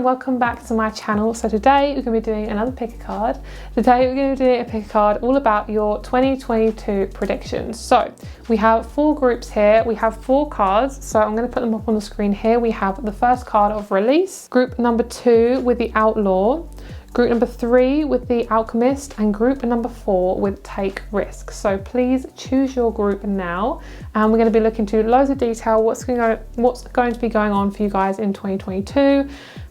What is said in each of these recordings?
welcome back to my channel. So today we're going to be doing another pick a card. Today we're going to be doing a pick a card all about your 2022 predictions. So we have 4 groups here. We have 4 cards, so I'm going to put them up on the screen here. We have the first card of Release, group number 2 with the Outlaw, group number 3 with the Alchemist, and group number 4 with Take Risk. So please choose your group now, and we're going to be looking into loads of detail, what's going to be going on for you guys in 2022.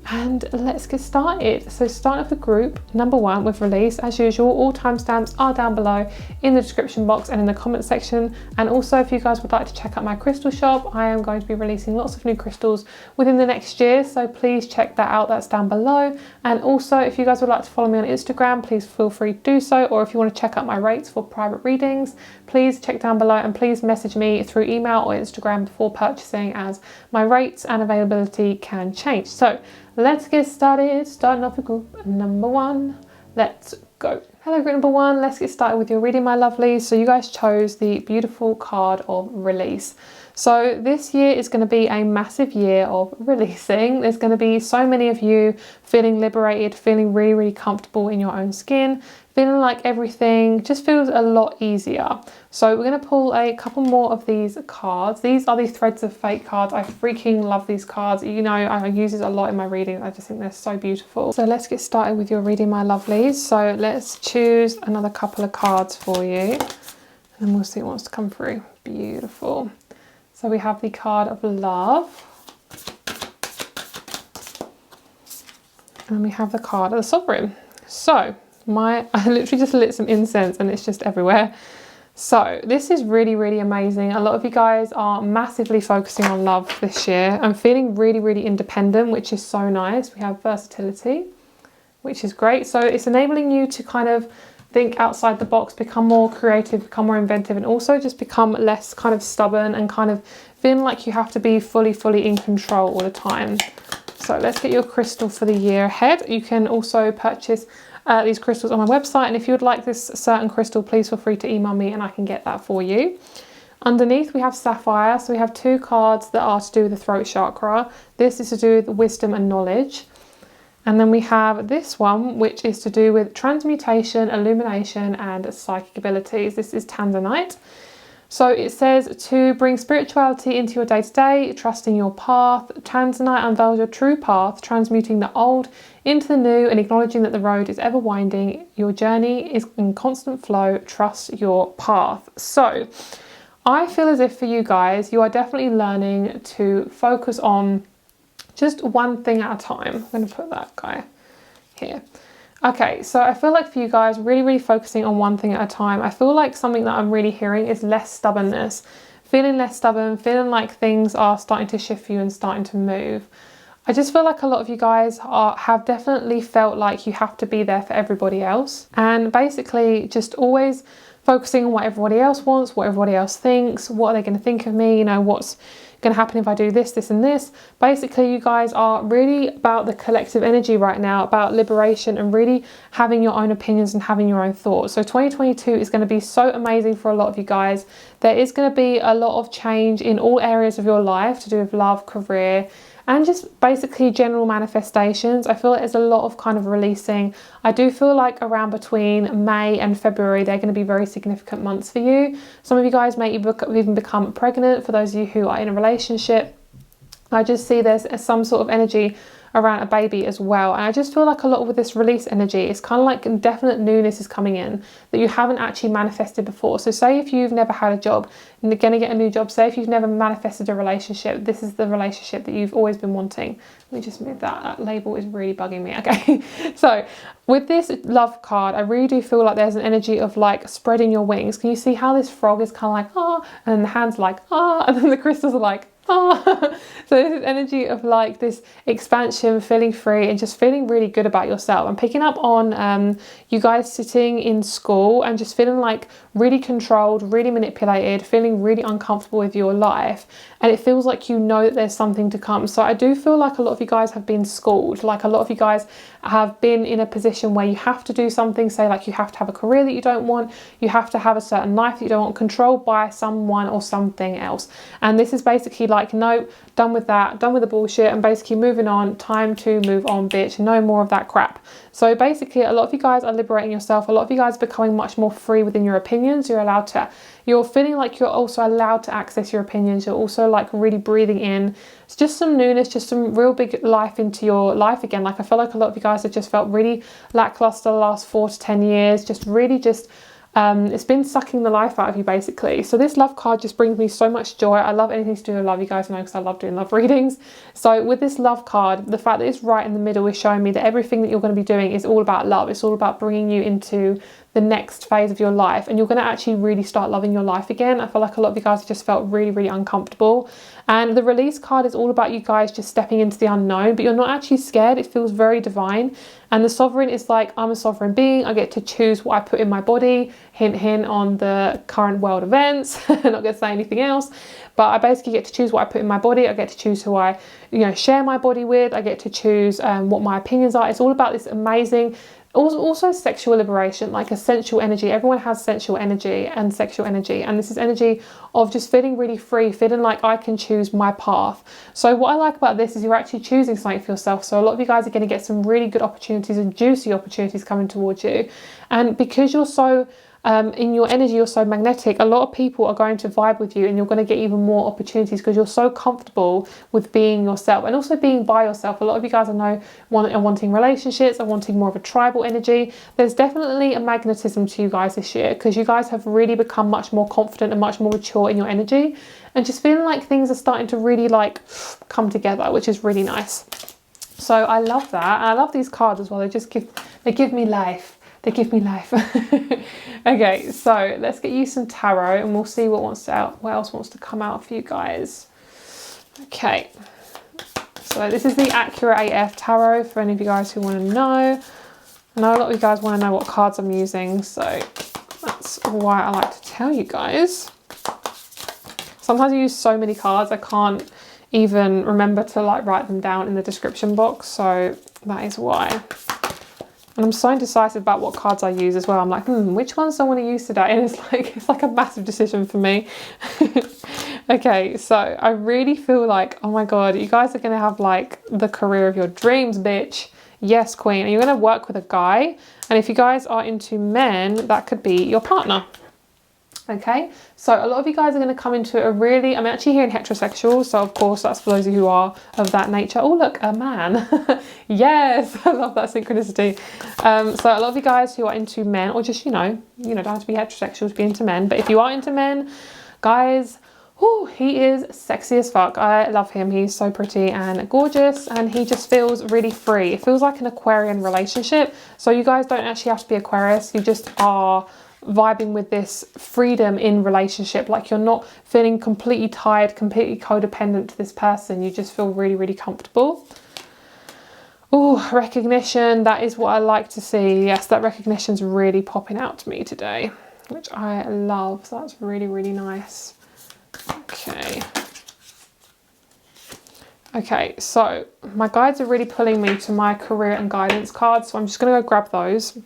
And let's get started. So starting off with group number 1 with Release, as usual, all timestamps are down below in the description box and in the comment section. And also, if you guys would like to check out my crystal shop, I am going to be releasing lots of new crystals within the next year, so please check that out. That's down below. And also, if you guys would like to follow me on Instagram, please feel free to do so. Or if you want to check out my rates for private readings, please check down below, and please message me through email or Instagram before purchasing, as my rates and availability can change. So let's get started. Starting off with group number 1. Let's go. Hello group number 1, let's get started with your reading, my lovelies. So you guys chose the beautiful card of Release. So this year is going to be a massive year of releasing. There's going to be so many of you feeling liberated, feeling really, really comfortable in your own skin, feeling like everything just feels a lot easier. So we're going to pull a couple more of these cards. These are the Threads of Fate cards. I freaking love these cards. You know, I use these a lot in my reading. I just think they're so beautiful. So let's get started with your reading, my lovelies. So let's choose another couple of cards for you, and then we'll see what wants to come through. Beautiful. So we have the card of Love, and we have the card of the Sovereign. So I literally just lit some incense and it's just everywhere. So this is really, really amazing. A lot of you guys are massively focusing on love this year and feeling really, really independent, which is so nice. We have versatility, which is great. So it's enabling you to kind of think outside the box, become more creative, become more inventive, and also just become less kind of stubborn and kind of feeling like you have to be fully in control all the time. So let's get your crystal for the year ahead. You can also purchase these crystals on my website, and if you would like this certain crystal, please feel free to email me and I can get that for you. Underneath we have Sapphire. So we have 2 cards that are to do with the throat chakra. This is to do with wisdom and knowledge. And then we have this one, which is to do with transmutation, illumination, and psychic abilities. This is Tanzanite. So it says to bring spirituality into your day-to-day, trusting your path. Tanzanite unveils your true path, transmuting the old into the new and acknowledging that the road is ever winding. Your journey is in constant flow. Trust your path. So I feel as if for you guys, you are definitely learning to focus on just one thing at a time. I'm going to put that guy here. Okay, so I feel like for you guys, really focusing on one thing at a time. I feel like something that I'm really hearing is less stubbornness. Feeling less stubborn, feeling like things are starting to shift for you and starting to move. I just feel like a lot of you guys have definitely felt like you have to be there for everybody else. And basically just always focusing on what everybody else wants, what everybody else thinks, what are they going to think of me, you know, what's going to happen if I do this, this and this. Basically, you guys are really about the collective energy right now, about liberation and really having your own opinions and having your own thoughts. So 2022 is going to be so amazing for a lot of you guys. There is going to be a lot of change in all areas of your life to do with love, career, and just basically general manifestations. I feel like there's a lot of kind of releasing. I do feel like around between May and February, they're going to be very significant months for you. Some of you guys may even become pregnant. For those of you who are in a relationship, I just see there's some sort of energy around a baby as well. And I just feel like a lot with this release energy, it's kind of like definite newness is coming in that you haven't actually manifested before. So say if you've never had a job and you're going to get a new job, say if you've never manifested a relationship, this is the relationship that you've always been wanting. Let me just move that label is really bugging me. Okay, so with this love card, I really do feel like there's an energy of like spreading your wings. Can you see how this frog is kind of like, ah, and then the hand's like, ah, and then the crystals are like, oh. So this is energy of like this expansion, feeling free and just feeling really good about yourself. I'm picking up on you guys sitting in school and just feeling like really controlled, really manipulated, feeling really uncomfortable with your life, and it feels like you know that there's something to come. So I do feel like a lot of you guys have been schooled, like a lot of you guys have been in a position where you have to do something, say like you have to have a career that you don't want, you have to have a certain life that you don't want, controlled by someone or something else. And this is basically like, no, done with that, done with the bullshit, and basically moving on, time to move on, bitch, no more of that crap. So basically a lot of you guys are liberating yourself, a lot of you guys are becoming much more free within your opinions. You're feeling like you're also allowed to access your opinions. You're also like really breathing in. It's just some newness, just some real big life into your life again. Like I feel like a lot of you guys have just felt really lackluster the last 4 to 10 years, it's been sucking the life out of you basically. So this love card just brings me so much joy. I love anything to do with love, you guys know, because I love doing love readings. So with this love card, the fact that it's right in the middle is showing me that everything that you're going to be doing is all about love. It's all about bringing you into the next phase of your life, and you're going to actually really start loving your life again. I feel like a lot of you guys have just felt really, really uncomfortable. And the release card is all about you guys just stepping into the unknown, but you're not actually scared. It feels very divine. And the sovereign is like, I'm a sovereign being. I get to choose what I put in my body. Hint, hint on the current world events. I'm not going to say anything else, but I basically get to choose what I put in my body. I get to choose who I, share my body with. I get to choose what my opinions are. It's all about this amazing, also sexual liberation, like a sensual energy. Everyone has sensual energy and sexual energy, and this is energy of just feeling really free, feeling like I can choose my path. So what I like about this is you're actually choosing something for yourself. So a lot of you guys are going to get some really good opportunities and juicy opportunities coming towards you, and because you're so in your energy, you're so magnetic, a lot of people are going to vibe with you, and you're going to get even more opportunities because you're so comfortable with being yourself and also being by yourself. A lot of you guys I know are wanting relationships, are wanting more of a tribal energy. There's definitely a magnetism to you guys this year because you guys have really become much more confident and much more mature in your energy, and just feeling like things are starting to really like come together, which is really nice. So I love that, and I love these cards as well. They give me life. They give me life. Okay, so let's get you some tarot, and we'll see what else wants to come out for you guys. Okay, so this is the Accurate AF tarot for any of you guys who want to know. I know a lot of you guys want to know what cards I'm using, so that's why I like to tell you guys. Sometimes I use so many cards I can't even remember to like write them down in the description box, so that is why. And I'm so indecisive about what cards I use as well. I'm like, which ones do I want to use today? And it's like a massive decision for me. Okay, so I really feel like, oh my God, you guys are going to have like the career of your dreams, bitch. Yes, queen. And you're going to work with a guy. And if you guys are into men, that could be your partner. Okay, so a lot of you guys are going to come into I'm actually hearing heterosexual, so of course that's for those of you who are of that nature. Oh look, a man. Yes, I love that synchronicity. So a lot of you guys who are into men, or just don't have to be heterosexual to be into men, but if you are into men, guys, he is sexy as fuck. I love him. He's so pretty and gorgeous, and he just feels really free. It feels like an Aquarian relationship. So you guys don't actually have to be Aquarius, you just are vibing with this freedom in relationship. Like you're not feeling completely tied, completely codependent to this person. You just feel really, really comfortable. Oh, recognition. That is what I like to see. Yes, that recognition's really popping out to me today, which I love. So that's really, really nice. Okay, so my guides are really pulling me to my career and guidance cards. So I'm just going to go grab those.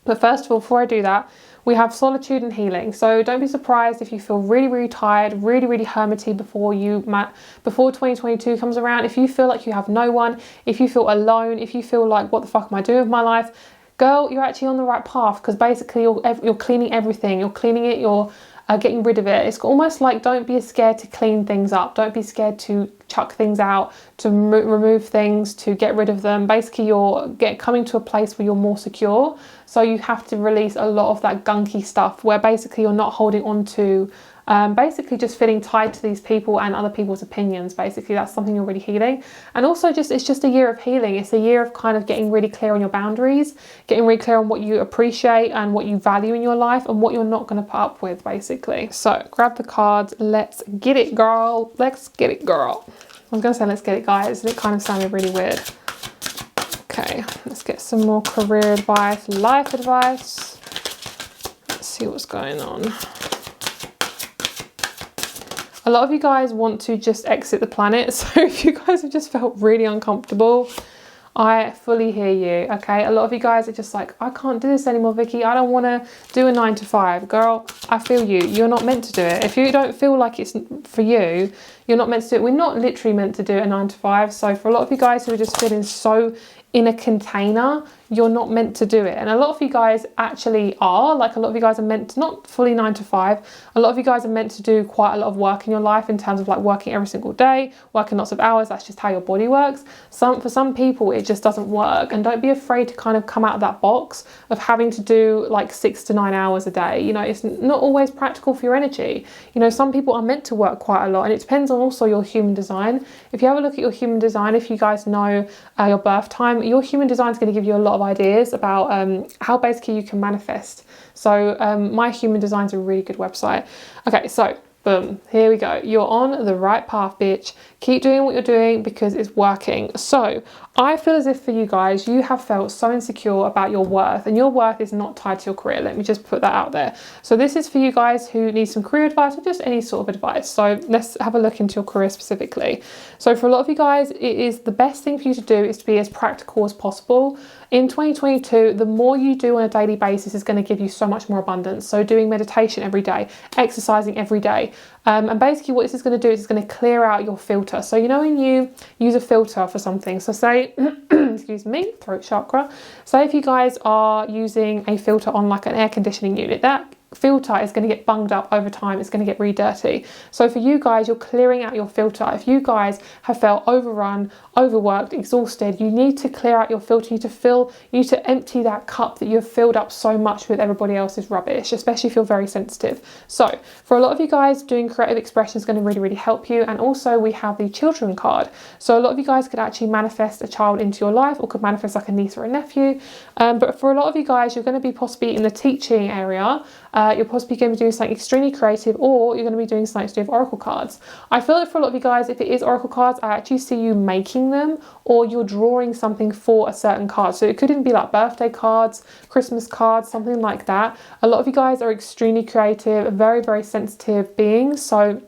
But first of all, before I do that, we have solitude and healing. So don't be surprised if you feel really, really tired, really, really hermity before 2022 comes around. If you feel like you have no one, if you feel alone, if you feel like, what the fuck am I doing with my life? Girl, you're actually on the right path, because basically you're cleaning everything. You're cleaning it, you're getting rid of it. It's almost like, don't be scared to clean things up. Don't be scared to chuck things out, to remove things, to get rid of them. Basically, you're coming to a place where you're more secure. So you have to release a lot of that gunky stuff where basically you're not holding on to, basically just feeling tied to these people and other people's opinions. Basically, that's something you're really healing. And also it's just a year of healing. It's a year of kind of getting really clear on your boundaries, getting really clear on what you appreciate and what you value in your life and what you're not going to put up with, basically. So grab the cards. Let's get it, girl. Let's get it, girl. I was going to say let's get it, guys, and it kind of sounded really weird. Okay, let's get some more career advice, life advice. Let's see what's going on. A lot of you guys want to just exit the planet. So if you guys have just felt really uncomfortable, I fully hear you, okay? A lot of you guys are just like, I can't do this anymore, Vicky. I don't want to do a 9 to 5. Girl, I feel you. You're not meant to do it. If you don't feel like it's for you, you're not meant to do it. We're not literally meant to do a 9 to 5. So for a lot of you guys who are just feeling so in a container, you're not meant to do it. And a lot of you guys actually are, like a lot of you guys are meant to, not fully 9 to 5, a lot of you guys are meant to do quite a lot of work in your life in terms of like working every single day, working lots of hours. That's just how your body works. For some people it just doesn't work, and don't be afraid to kind of come out of that box of having to do like 6 to 9 hours a day. You know, it's not always practical for your energy. You know, some people are meant to work quite a lot, and it depends on also your human design. If you have a look at your human design, if you guys know your birth time, your human design is going to give you a lot of ideas about how basically you can manifest. So my human design is a really good website. Okay, so boom, here we go. You're on the right path, bitch. Keep doing what you're doing because it's working. So I feel as if for you guys, you have felt so insecure about your worth, and your worth is not tied to your career. Let me just put that out there. So this is for you guys who need some career advice or just any sort of advice. So let's have a look into your career specifically. So for a lot of you guys, it is the best thing for you to do is to be as practical as possible. In 2022, the more you do on a daily basis is going to give you so much more abundance. So doing meditation every day, exercising every day. And basically what this is going to do is it's going to clear out your filter. So you know when you use a filter for something, so say, excuse me, throat chakra. Say if you guys are using a filter on like an air conditioning unit, that filter is going to get bunged up over time. It's going to get really dirty. So for you guys, you're clearing out your filter. If you guys have felt overrun, overworked, exhausted, you need to clear out your filter. You need to empty that cup that you've filled up so much with everybody else's rubbish, especially if you're very sensitive. So for a lot of you guys, doing creative expression is going to really, really help you. And also we have the children card. So a lot of you guys could actually manifest a child into your life, or could manifest like a niece or a nephew. But for a lot of you guys, you're going to be possibly in the teaching area. You're possibly going to be doing something extremely creative, or you're going to be doing something to do with oracle cards. I feel like for a lot of you guys, if it is oracle cards, I actually see you making them, or you're drawing something for a certain card. So it could even be like birthday cards, Christmas cards, something like that. A lot of you guys are extremely creative, very, very sensitive beings. So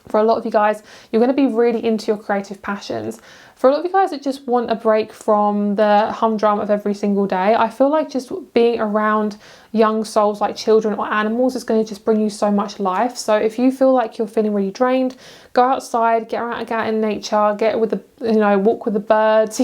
for a lot of you guys, you're going to be really into your creative passions. For a lot of you guys that just want a break from the humdrum of every single day, I feel like just being around young souls like children or animals is going to just bring you so much life. So if you feel like you're feeling really drained, go outside, get out in nature, get with the, walk with the birds,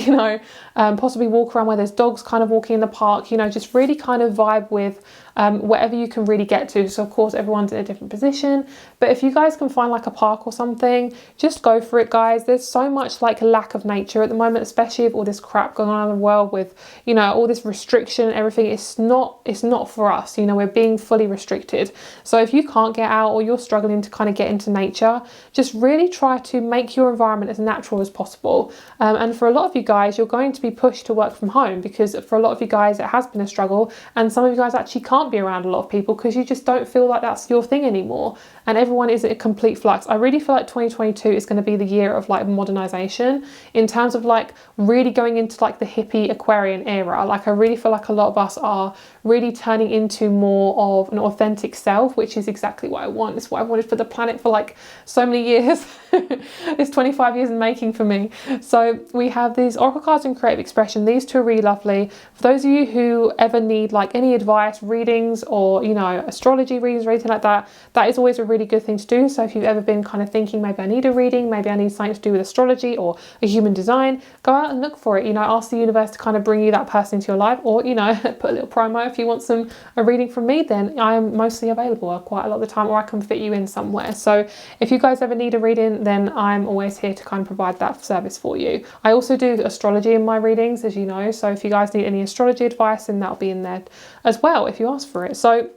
possibly walk around where there's dogs kind of walking in the park, just really kind of vibe with whatever you can really get to. So of course everyone's in a different position, but if you guys can find like a park or something, just go for it, guys. There's so much like lack of nature at the moment, especially with all this crap going on in the world with all this restriction and everything. It's not for us. We're being fully restricted. So if you can't get out, or you're struggling to kind of get into nature, just really try to make your environment as natural as possible. And for a lot of you guys, you're going to be pushed to work from home, because for a lot of you guys it has been a struggle, and some of you guys actually can't be around a lot of people because you just don't feel like that's your thing anymore, and everyone is a complete flux. I really feel like 2022 is going to be the year of like modernization, in terms of like really going into like the hippie Aquarian era. Like I really feel like a lot of us are really turning into more of an authentic self, which is exactly what I want. It's what I wanted for the planet for like so many years. It's 25 years in making for me. So we have these oracle cards and creative expression. These two are really lovely. For those of you who ever need like any advice, readings, or astrology readings or anything like that, that is always a really good thing to do. So if you've ever been kind of thinking, maybe I need a reading, maybe I need something to do with astrology or a human design, go out and look for it. Ask the universe to kind of bring you that person into your life, or put a little promo. If you want a reading from me, then I am mostly available quite a lot of the time, or I can fit you in somewhere. So if you guys ever need a reading, then I'm always here to kind of provide that service for you. I also do astrology in my readings, as you know, so if you guys need any astrology advice, then that'll be in there as well if you ask for it. So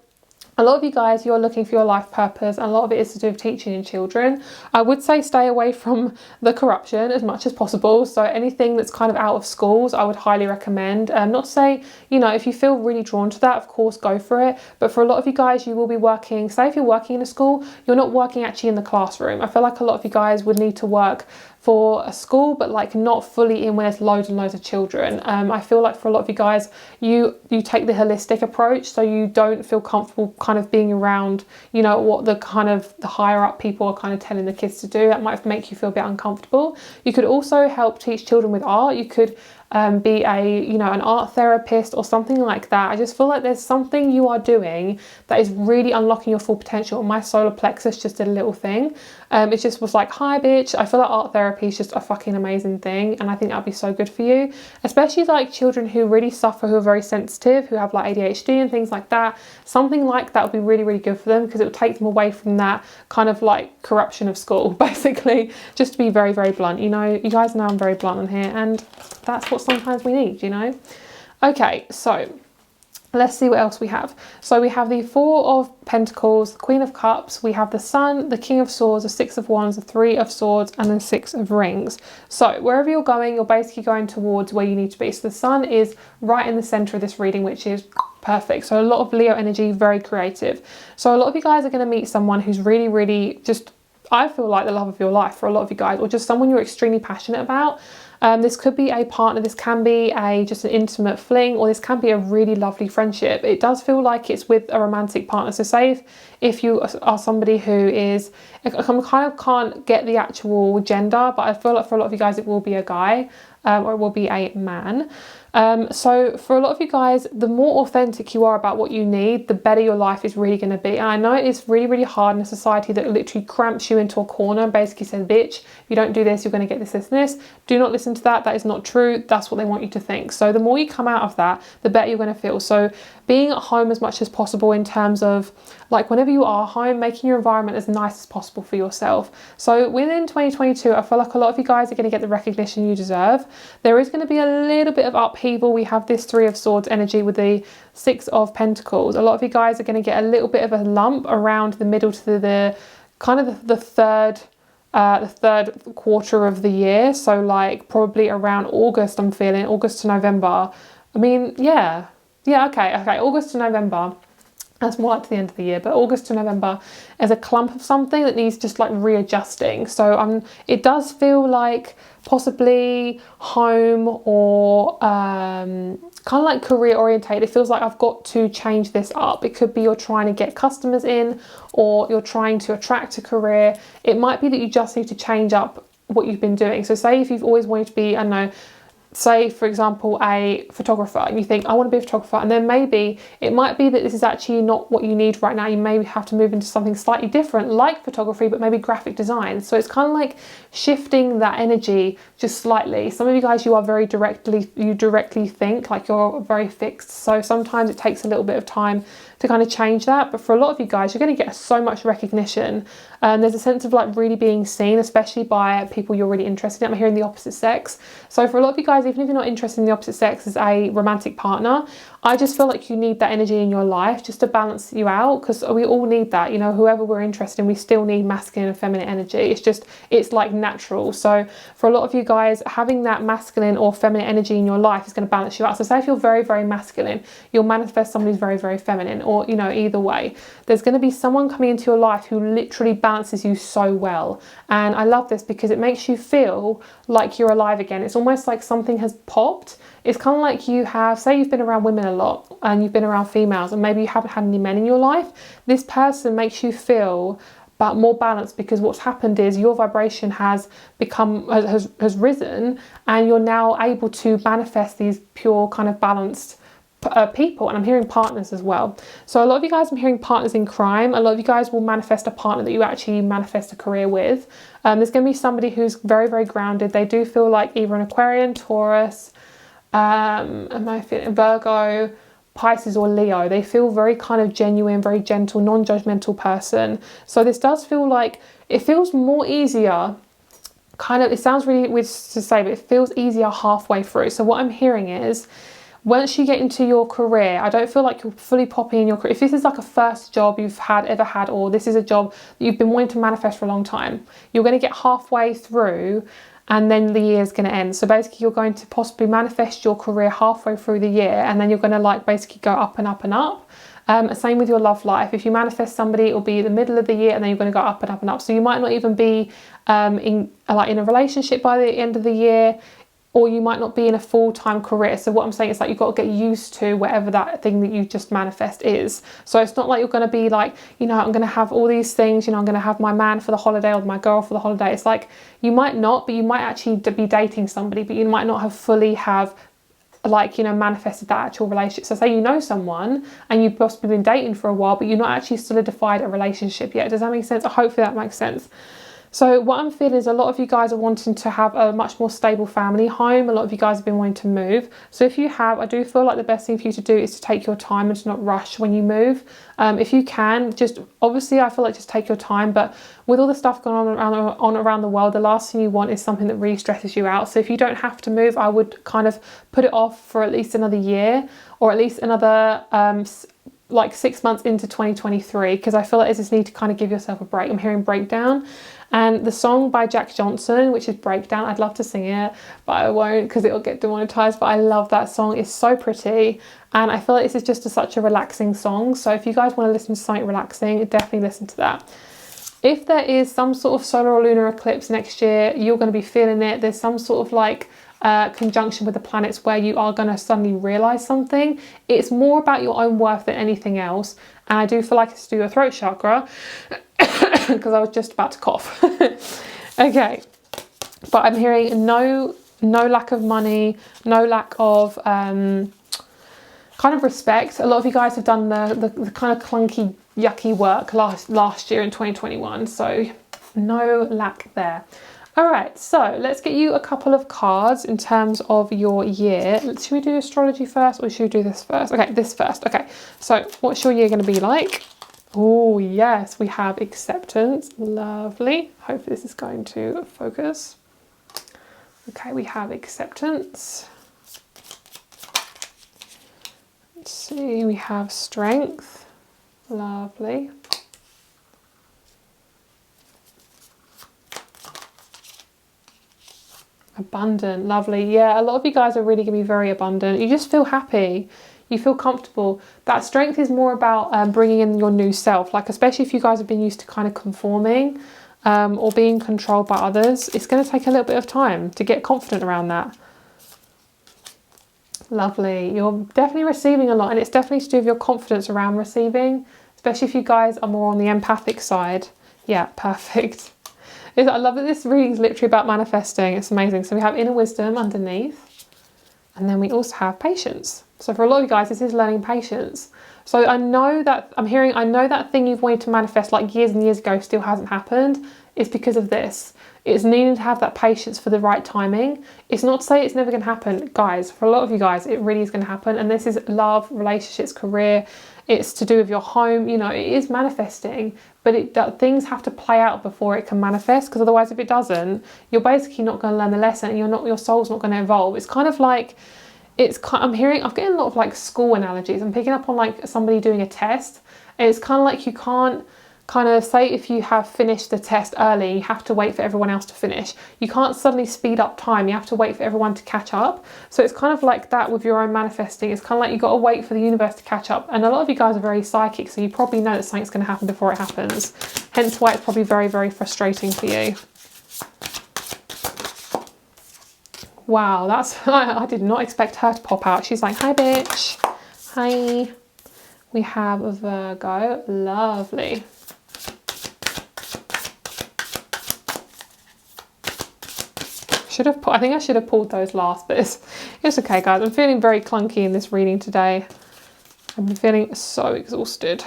a lot of you guys, you're looking for your life purpose, and a lot of it is to do with teaching in children. I would say stay away from the corruption as much as possible. So anything that's kind of out of schools, I would highly recommend. Not to say, if you feel really drawn to that, of course, go for it. But for a lot of you guys, you will be working, say if you're working in a school, you're not working actually in the classroom. I feel like a lot of you guys would need to work for a school, but like not fully in where there's loads and loads of children. I feel like for a lot of you guys, you take the holistic approach, so you don't feel comfortable kind of being around, what the higher up people are kind of telling the kids to do. That might make you feel a bit uncomfortable. You could also help teach children with art. You could be a, you know, an art therapist or something like that. I just feel like there's something you are doing that is really unlocking your full potential. My solar plexus just did a little thing. It just was like, hi bitch. I feel like art therapy is just a fucking amazing thing, and I think that'd be so good for you, especially like children who really suffer, who are very sensitive, who have like ADHD and things like that. Something like that would be really, really good for them, because it would take them away from that kind of like corruption of school, basically. Just to be very, very blunt, you know, you guys know I'm very blunt on here, and that's what sometimes we need, you know. Okay, so let's see what else we have. So we have the Four of Pentacles, the Queen of Cups, we have the Sun, the King of Swords, the Six of Wands, the Three of Swords, and the Six of Rings. So wherever you're going, you're basically going towards where you need to be. So the Sun is right in the center of this reading, which is perfect. So a lot of Leo energy, very creative. So a lot of you guys are going to meet someone who's really, really just, I feel like the love of your life for a lot of you guys, or just someone you're extremely passionate about. This could be a partner, this can be just an intimate fling, or this can be a really lovely friendship. It does feel like it's with a romantic partner. So say if you are somebody who is, I kind of can't get the actual gender, but I feel like for a lot of you guys it will be a guy, or it will be a man. So for a lot of you guys, the more authentic you are about what you need, the better your life is really going to be. And I know it's really, really hard in a society that literally cramps you into a corner and basically says, bitch, if you don't do this, you're going to get this, this, and this. Do not listen to that. That is not true. That's what they want you to think. So the more you come out of that, the better you're going to feel. So being at home as much as possible, in terms of like whenever you are home, making your environment as nice as possible for yourself. So within 2022, I feel like a lot of you guys are going to get the recognition you deserve. There is going to be a little bit of upheaval. We have this Three of Swords energy with the Six of Pentacles. A lot of you guys are going to get a little bit of a lump around the middle to the kind of the third quarter of the year. So like probably around August, I'm feeling August to November. I mean, yeah, okay, August to November. That's more like to the end of the year, but August to November is a clump of something that needs just like readjusting. So it does feel like possibly home, or kind of like career orientated. It feels like I've got to change this up. It could be you're trying to get customers in, or you're trying to attract a career. It might be that you just need to change up what you've been doing. So say if you've always wanted to be, I don't know, say for example a photographer, and you think I want to be a photographer, and then maybe it might be that this is actually not what you need right now. You maybe have to move into something slightly different like photography, but maybe graphic design. So it's kind of like shifting that energy just slightly. Some of you guys, you are very directly think like you're very fixed, so sometimes it takes a little bit of time to kind of change that. But for a lot of you guys, you're going to get so much recognition. There's a sense of like really being seen, especially by people you're really interested in. I'm hearing the opposite sex. So for a lot of you guys, even if you're not interested in the opposite sex as a romantic partner, I just feel like you need that energy in your life just to balance you out, because we all need that, you know, whoever we're interested in, we still need masculine and feminine energy. It's like natural. So for a lot of you guys, having that masculine or feminine energy in your life is going to balance you out. So say if you're very, very masculine, you'll manifest someone who's very, very feminine, or, you know, either way, there's going to be someone coming into your life who literally balances you so well. And I love this because it makes you feel like you're alive again. It's almost like something has popped. It's kind of like you have, say you've been around women a lot and you've been around females, and maybe you haven't had any men in your life. This person makes you feel more balanced, because what's happened is your vibration has risen, and you're now able to manifest these pure kind of balanced people. And I'm hearing partners as well. So a lot of you guys, I'm hearing partners in crime. A lot of you guys will manifest a partner that you actually manifest a career with. There's going to be somebody who's very, very grounded. They do feel like either an Aquarian, Taurus, am I feeling Virgo, Pisces, or Leo. They feel very kind of genuine, very gentle, non-judgmental person. So this does feel like, it feels more easier, kind of, it sounds really weird to say, but it feels easier halfway through. So what I'm hearing is, once you get into your career, I don't feel like you're fully popping in your career. If this is like a first job you've ever had, or this is a job that you've been wanting to manifest for a long time, you're going to get halfway through and then the year is going to end. So basically you're going to possibly manifest your career halfway through the year, and then you're going to like basically go up and up and up. Same with your love life. If you manifest somebody, it will be the middle of the year, and then you're going to go up and up and up. So you might not even be in a relationship by the end of the year, or you might not be in a full-time career. So what I'm saying is like, you've got to get used to whatever that thing that you just manifest is. So it's not like you're going to be like, you know, I'm going to have all these things, you know, I'm going to have my man for the holiday or my girl for the holiday. It's like, you might not, but you might actually be dating somebody, but you might not have fully have like, you know, manifested that actual relationship. So say you know someone and you've possibly been dating for a while, but you're not actually solidified a relationship yet. Does that make sense? Hopefully that makes sense. So what I'm feeling is a lot of you guys are wanting to have a much more stable family home. A lot of you guys have been wanting to move. So if you have, I do feel like the best thing for you to do is to take your time and to not rush when you move. If you can, just obviously I feel like just take your time, but with all the stuff going on around the world, the last thing you want is something that really stresses you out. So if you don't have to move, I would kind of put it off for at least another year, or at least another like 6 months into 2023, because I feel like you just need to kind of give yourself a break. I'm hearing breakdown. And the song by Jack Johnson, which is Breakdown, I'd love to sing it, but I won't because it'll get demonetized. But I love that song. It's so pretty. And I feel like this is just such a relaxing song. So if you guys want to listen to something relaxing, definitely listen to that. If there is some sort of solar or lunar eclipse next year, you're going to be feeling it. There's some sort of like conjunction with the planets where you are going to suddenly realize something. It's more about your own worth than anything else. And I do feel like it's to do your throat chakra because I was just about to cough. Okay, but I'm hearing no lack of money, no lack of kind of respect. A lot of you guys have done the kind of clunky, yucky work last year in 2021, so no lack there. All right, so let's get you a couple of cards in terms of your year. Should we do astrology first, or should we do this first? Okay, this first. Okay, so what's your year going to be like? Oh, yes, we have acceptance. Lovely. Hopefully this is going to focus. Okay, we have acceptance. Let's see, we have strength. Lovely. Abundant. Lovely. Yeah, a lot of you guys are really going to be very abundant. You just feel happy. You feel comfortable. That strength is more about bringing in your new self. Like, especially if you guys have been used to kind of conforming or being controlled by others, it's going to take a little bit of time to get confident around that. Lovely. You're definitely receiving a lot, and it's definitely to do with your confidence around receiving, especially if you guys are more on the empathic side. Yeah, perfect. I love that this reading is literally about manifesting. It's amazing. So we have inner wisdom underneath, and then we also have patience. So for a lot of you guys, this is learning patience. So I know that I know that thing you've wanted to manifest like years and years ago still hasn't happened. It's because of this. It's needing to have that patience for the right timing. It's not to say it's never going to happen, guys. For a lot of you guys, it really is going to happen. And this is love, relationships, career. It's to do with your home. You know, it is manifesting, but things have to play out before it can manifest. Because otherwise, if it doesn't, you're basically not going to learn the lesson, and your soul's not going to evolve. It's kind of like, I'm getting a lot of like school analogies. I'm picking up on like somebody doing a test. And it's kind of like you can't kind of say if you have finished the test early, you have to wait for everyone else to finish. You can't suddenly speed up time. You have to wait for everyone to catch up. So it's kind of like that with your own manifesting. It's kind of like you've got to wait for the universe to catch up. And a lot of you guys are very psychic, so you probably know that something's going to happen before it happens. Hence why it's probably very, very frustrating for you. Wow, I did not expect her to pop out. She's like, hi bitch. Hi. We have a Virgo. Lovely. I think I should have pulled those last, but it's okay, guys. I'm feeling very clunky in this reading today. I'm feeling so exhausted.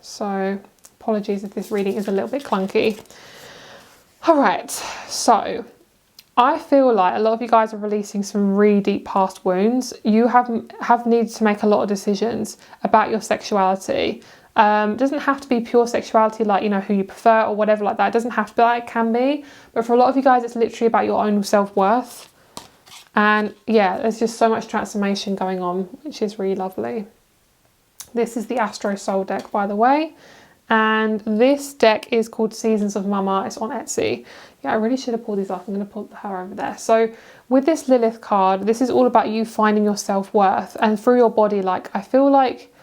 So apologies if this reading is a little bit clunky. All right, so I feel like a lot of you guys are releasing some really deep past wounds. You have needed to make a lot of decisions about your sexuality. It doesn't have to be pure sexuality, like, you know, who you prefer or whatever like that. It doesn't have to be like, it can be. But for a lot of you guys, it's literally about your own self-worth. And yeah, there's just so much transformation going on, which is really lovely. This is the Astro Soul deck, by the way. And this deck is called Seasons of Mama. It's on Etsy. Yeah, I really should have pulled these off. I'm going to put her over there. So with this Lilith card, this is all about you finding your self-worth. And through your body, like, I feel like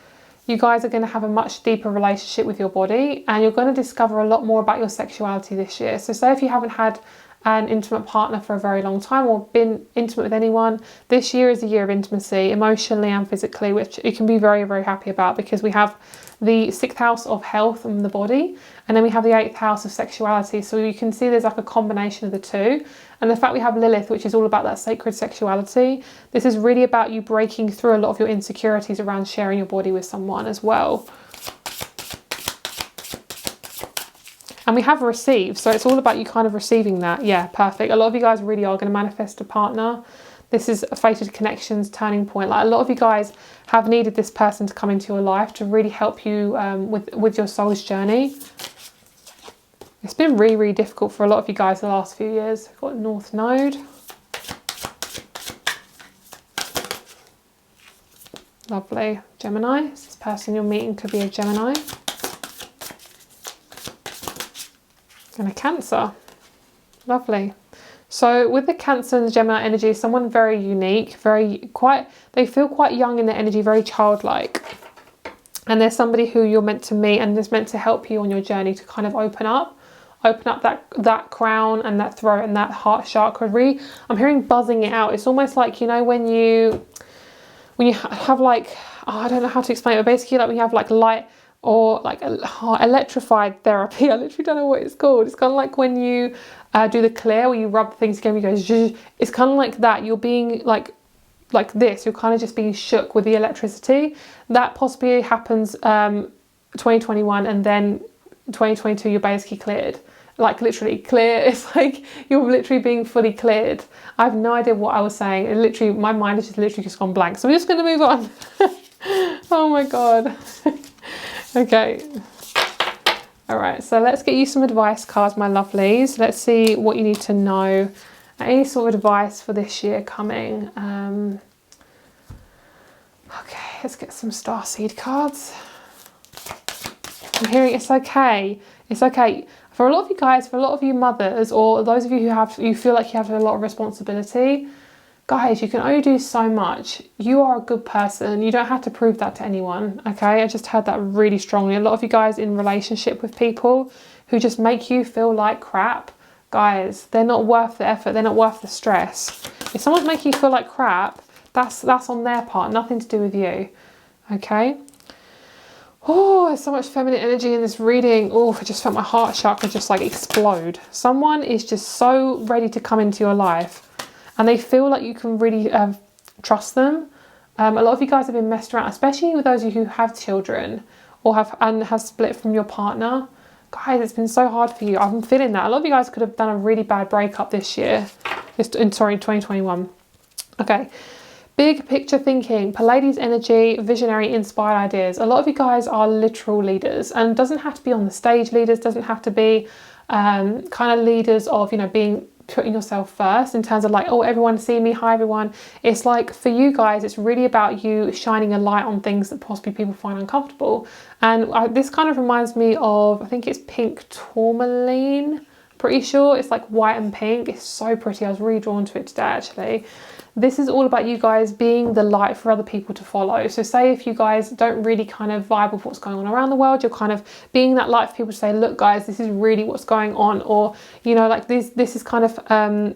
you guys are going to have a much deeper relationship with your body, and you're going to discover a lot more about your sexuality this year. So say if you haven't had an intimate partner for a very long time or been intimate with anyone, this year is a year of intimacy, emotionally and physically, which you can be very, very happy about, because we have the 6th house of health and the body, and then we have the 8th house of sexuality. So you can see there's like a combination of the two. And the fact we have Lilith, which is all about that sacred sexuality, this is really about you breaking through a lot of your insecurities around sharing your body with someone as well. And we have received, so it's all about you kind of receiving that. Yeah, perfect. A lot of you guys really are going to manifest a partner. This is a fated connections turning point. Like, a lot of you guys have needed this person to come into your life to really help you with your soul's journey. It's been really, really difficult for a lot of you guys the last few years. We've got North Node. Lovely. Gemini. This person you're meeting could be a Gemini. And a Cancer. Lovely. So with the Cancer and the Gemini energy, someone very unique, they feel quite young in their energy, very childlike. And there's somebody who you're meant to meet and is meant to help you on your journey to kind of open up that crown and that throat and that heart chakra. Really, I'm hearing buzzing it out. It's almost like, you know, when you have like, oh, I don't know how to explain it, but basically like when you have like light or like electrified therapy. I literally don't know what it's called. It's kind of like when you do the clear, where you rub things together, you go zzzz. It's kind of like that. You're being like this. You're kind of just being shook with the electricity. That possibly happens 2021, and then 2022 you're basically cleared. Like literally clear. It's like you're literally being fully cleared. I have no idea what I was saying. It literally, my mind has just literally just gone blank. So we're just going to move on. Oh my god. Okay. All right, so let's get you some advice cards, my lovelies. Let's see what you need to know. Any sort of advice for this year coming. Okay, let's get some starseed cards. I'm hearing it's okay. It's okay. For a lot of you guys, for a lot of you mothers, or those of you who feel like you have a lot of responsibility, guys, you can only do so much. You are a good person. You don't have to prove that to anyone, okay? I just heard that really strongly. A lot of you guys in relationship with people who just make you feel like crap, guys, they're not worth the effort. They're not worth the stress. If someone's making you feel like crap, that's on their part, nothing to do with you, okay? Oh, there's so much feminine energy in this reading. Oh, I just felt my heart chakra just like explode. Someone is just so ready to come into your life. And they feel like you can really trust them. A lot of you guys have been messed around, especially with those of you who have children or have split from your partner. Guys, it's been so hard for you. I'm feeling that. A lot of you guys could have done a really bad breakup this year. Sorry, 2021. Okay. Big picture thinking, Pleiades energy, visionary, inspired ideas. A lot of you guys are literal leaders, and it doesn't have to be on the stage leaders, doesn't have to be kind of leaders of, you know, putting yourself first in terms of like, oh, everyone see me, hi everyone. It's like, for you guys, it's really about you shining a light on things that possibly people find uncomfortable. And this kind of reminds me of, I think it's pink tourmaline, pretty sure. It's like white and pink. It's so pretty. I was really drawn to it today, actually. This is all about you guys being the light for other people to follow. So say if you guys don't really kind of vibe with what's going on around the world, you're kind of being that light for people to say, look guys, this is really what's going on. Or, you know, like this is kind of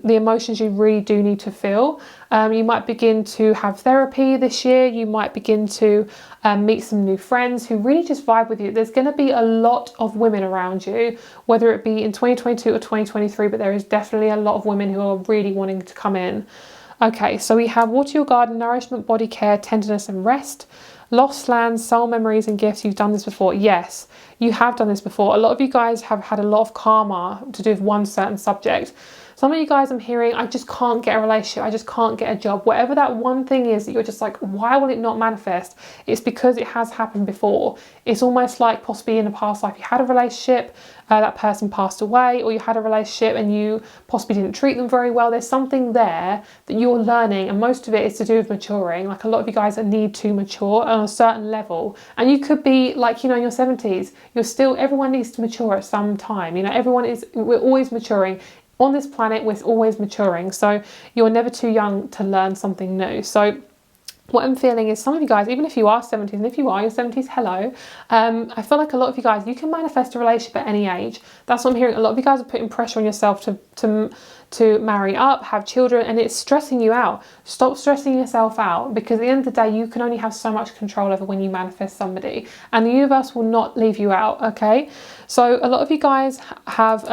the emotions you really do need to feel. You might begin to have therapy this year. You might begin to meet some new friends who really just vibe with you. There's going to be a lot of women around you, whether it be in 2022 or 2023, but there is definitely a lot of women who are really wanting to come in. Okay, so we have water your garden, nourishment, body care, tenderness and rest, lost lands, soul memories and gifts. You've done this before. Yes, you have done this before. A lot of you guys have had a lot of karma to do with one certain subject. Some of you guys, I'm hearing, I just can't get a relationship. I just can't get a job. Whatever that one thing is that you're just like, why will it not manifest? It's because it has happened before. It's almost like possibly in a past life you had a relationship, that person passed away, or you had a relationship and you possibly didn't treat them very well. There's something there that you're learning, and most of it is to do with maturing. Like a lot of you guys need to mature on a certain level, and you could be like, you know, in your 70s, everyone needs to mature at some time. You know, we're always maturing. On this planet, we're always maturing. So you're never too young to learn something new. So what I'm feeling is some of you guys, even if you are 70s, and if you are your 70s, hello. I feel like a lot of you guys, you can manifest a relationship at any age. That's what I'm hearing. A lot of you guys are putting pressure on yourself to marry up, have children, and it's stressing you out. Stop stressing yourself out, because at the end of the day, you can only have so much control over when you manifest somebody, and the universe will not leave you out, okay? So a lot of you guys have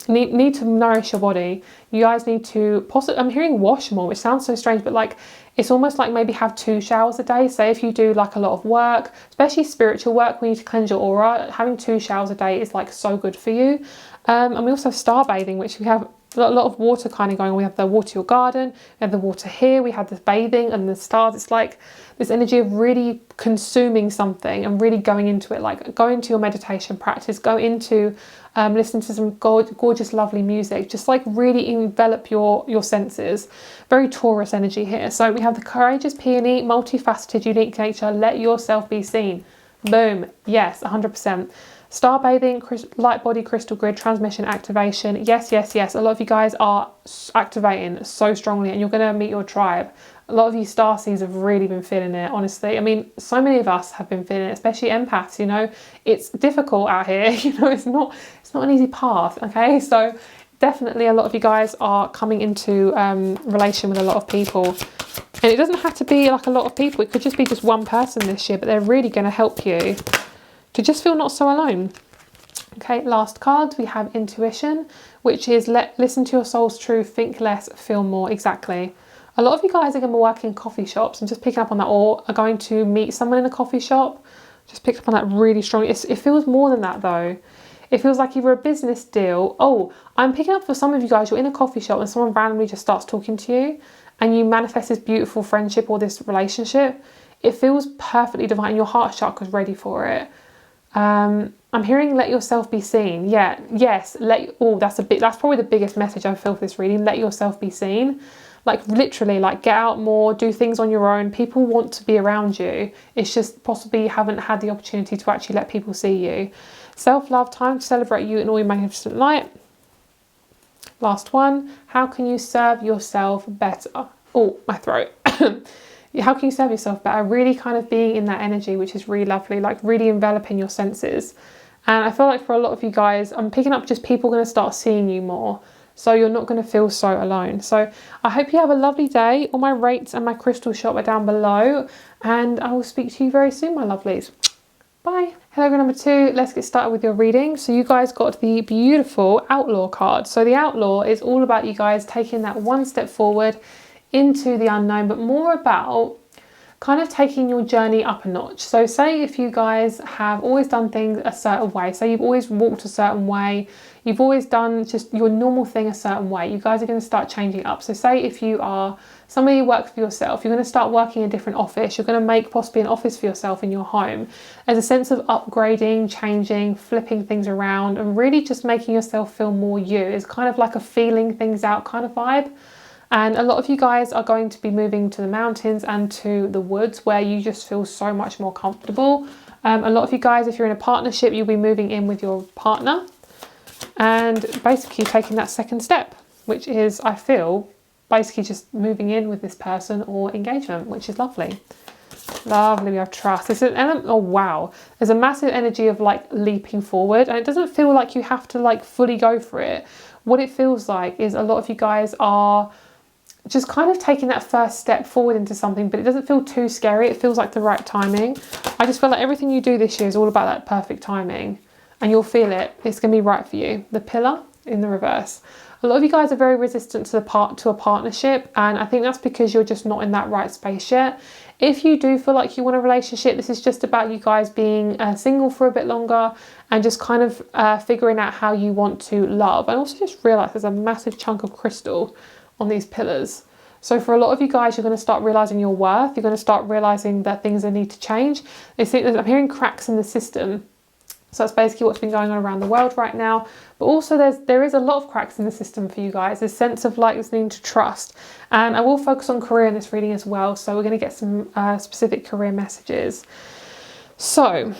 need to nourish your body. You guys need to possibly, I'm hearing wash more, which sounds so strange, but like it's almost like maybe have 2 showers a day. Say if you do like a lot of work, especially spiritual work, we need to cleanse your aura. Having 2 showers a day is like so good for you. And we also have star bathing, which we have a lot of water kind of going on. We have the water your garden, we have the water here, we have the bathing and the stars. It's like this energy of really consuming something and really going into it. Like go into your meditation practice, go into listen to some gorgeous lovely music, just like really envelop your senses. Very Taurus energy here. So we have the courageous peony, multifaceted, unique nature, let yourself be seen. Boom. Yes, 100%. Star bathing, light body crystal grid, transmission activation. Yes, yes, yes. A lot of you guys are activating so strongly, and you're going to meet your tribe. A lot of you starseeds have really been feeling it, honestly. I mean, so many of us have been feeling it, especially empaths, you know. It's difficult out here, you know, it's not an easy path, okay? So definitely a lot of you guys are coming into relation with a lot of people. And it doesn't have to be like a lot of people. It could just be just one person this year, but they're really going to help you to just feel not so alone. Okay, last card, we have intuition, which is listen to your soul's truth, think less, feel more. Exactly. A lot of you guys are going to work in coffee shops and just picking up on that, or are going to meet someone in a coffee shop. Just picked up on that really strongly. It feels more than that though. It feels like either a business deal. Oh, I'm picking up for some of you guys, you're in a coffee shop and someone randomly just starts talking to you and you manifest this beautiful friendship or this relationship. It feels perfectly divine. Your heart chakra's ready for it. I'm hearing let yourself be seen. Yeah, yes, that's probably the biggest message I feel for this reading. Let yourself be seen. Like literally, like get out more, do things on your own. People want to be around you. It's just possibly you haven't had the opportunity to actually let people see you. Self-love, time to celebrate you in all your magnificent light. Last one, how can you serve yourself better? Oh, my throat. How can you serve yourself better? Really kind of being in that energy, which is really lovely, like really enveloping your senses. And I feel like for a lot of you guys, I'm picking up just people going to start seeing you more. So you're not going to feel so alone. So I hope you have a lovely day. All my rates and my crystal shop are down below. And I will speak to you very soon, my lovelies. Bye. Hello, number 2. Let's get started with your reading. So you guys got the beautiful Outlaw card. So the Outlaw is all about you guys taking that one step forward into the unknown, but more about kind of taking your journey up a notch. So say if you guys have always done things a certain way, say you've always walked a certain way, you've always done just your normal thing a certain way, you guys are going to start changing up. So say if you are somebody who works for yourself, you're going to start working in a different office, you're going to make possibly an office for yourself in your home. There's a sense of upgrading, changing, flipping things around, and really just making yourself feel more you. It's kind of like a feeling things out kind of vibe. And a lot of you guys are going to be moving to the mountains and to the woods where you just feel so much more comfortable. A lot of you guys, if you're in a partnership, you'll be moving in with your partner and basically taking that second step, which is, I feel, basically just moving in with this person or engagement, which is lovely. Lovely, we have trust. There's an element, oh wow, there's a massive energy of like leaping forward, and it doesn't feel like you have to like fully go for it. What it feels like is a lot of you guys are just kind of taking that first step forward into something, but it doesn't feel too scary. It feels like the right timing. I just feel like everything you do this year is all about that perfect timing, and you'll feel it. It's going to be right for you. The pillar in the reverse. A lot of you guys are very resistant to a partnership, and I think that's because you're just not in that right space yet. If you do feel like you want a relationship, this is just about you guys being single for a bit longer and just kind of figuring out how you want to love. And also just realise there's a massive chunk of crystal on these pillars. So for a lot of you guys, you're going to start realising your worth. You're going to start realising that things need to change. I'm hearing cracks in the system. So that's basically what's been going on around the world right now. But also there is a lot of cracks in the system for you guys. This sense of like needing to trust. And I will focus on career in this reading as well. So we're going to get some specific career messages. So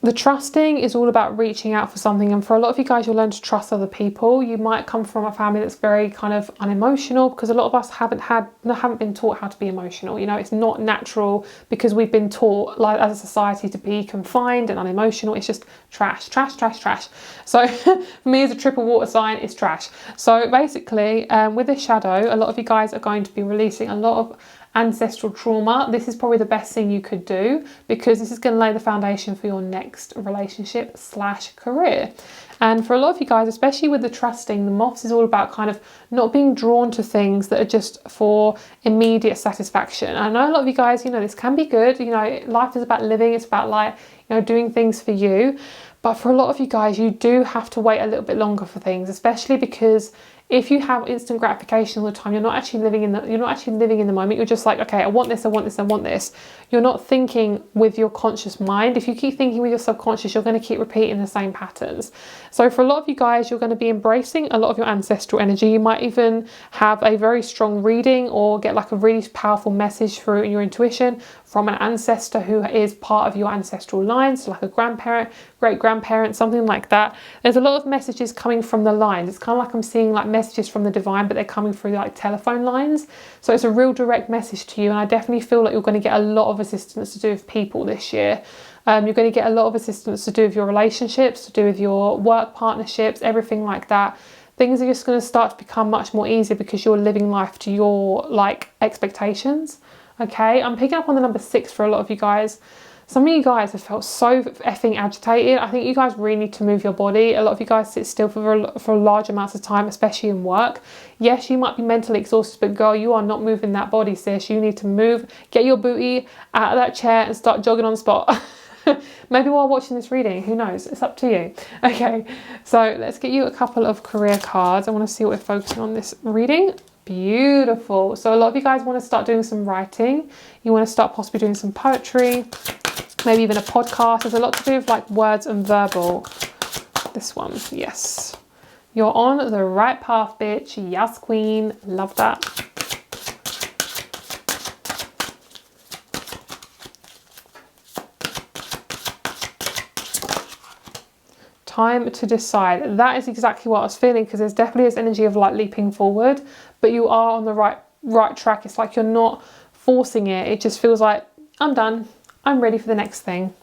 The trusting is all about reaching out for something, and for a lot of you guys, you'll learn to trust other people. You might come from a family that's very kind of unemotional, because a lot of us haven't been taught how to be emotional. You know, it's not natural, because we've been taught, like, as a society, to be confined and unemotional. It's just trash, trash, trash, trash. So for me, as a triple water sign, it's trash. So basically, with this shadow, a lot of you guys are going to be releasing a lot of ancestral trauma. This is probably the best thing you could do, because this is going to lay the foundation for your next relationship / career. And for a lot of you guys, especially with the trusting, the moths is all about kind of not being drawn to things that are just for immediate satisfaction. I know a lot of you guys, you know, this can be good. You know, life is about living. It's about, like, you know, doing things for you. But for a lot of you guys, you do have to wait a little bit longer for things, especially because if you have instant gratification all the time, you're not actually living in the moment. You're just like, okay, I want this, I want this, I want this. You're not thinking with your conscious mind. If you keep thinking with your subconscious, you're going to keep repeating the same patterns. So for a lot of you guys, you're going to be embracing a lot of your ancestral energy. You might even have a very strong reading, or get like a really powerful message through your intuition from an ancestor who is part of your ancestral line, so like a grandparent, great grandparent, something like that. There's a lot of messages coming from the lines. It's kind of like I'm seeing like messages from the divine, but they're coming through like telephone lines. So it's a real direct message to you, and I definitely feel like you're going to get a lot of assistance to do with people this year. You're going to get a lot of assistance to do with your relationships, to do with your work partnerships, everything like that. Things are just going to start to become much more easier, because you're living life to your like expectations. Okay, I'm picking up on the number 6 for a lot of you guys. Some of you guys have felt so effing agitated. I think you guys really need to move your body. A lot of you guys sit still for large amounts of time, especially in work. Yes, you might be mentally exhausted, but girl, you are not moving that body, sis. You need to move, get your booty out of that chair and start jogging on spot. Maybe while watching this reading, who knows? It's up to you. Okay, so let's get you a couple of career cards. I want to see what we're focusing on this reading. Beautiful. So a lot of you guys want to start doing some writing. You want to start possibly doing some poetry, maybe even a podcast. There's a lot to do with like words and verbal. This one, yes. You're on the right path, bitch. Yes, queen. Love that. Time to decide. That is exactly what I was feeling, because there's definitely this energy of like leaping forward, but you are on the right track. It's like you're not forcing it. It just feels like, I'm done. I'm ready for the next thing.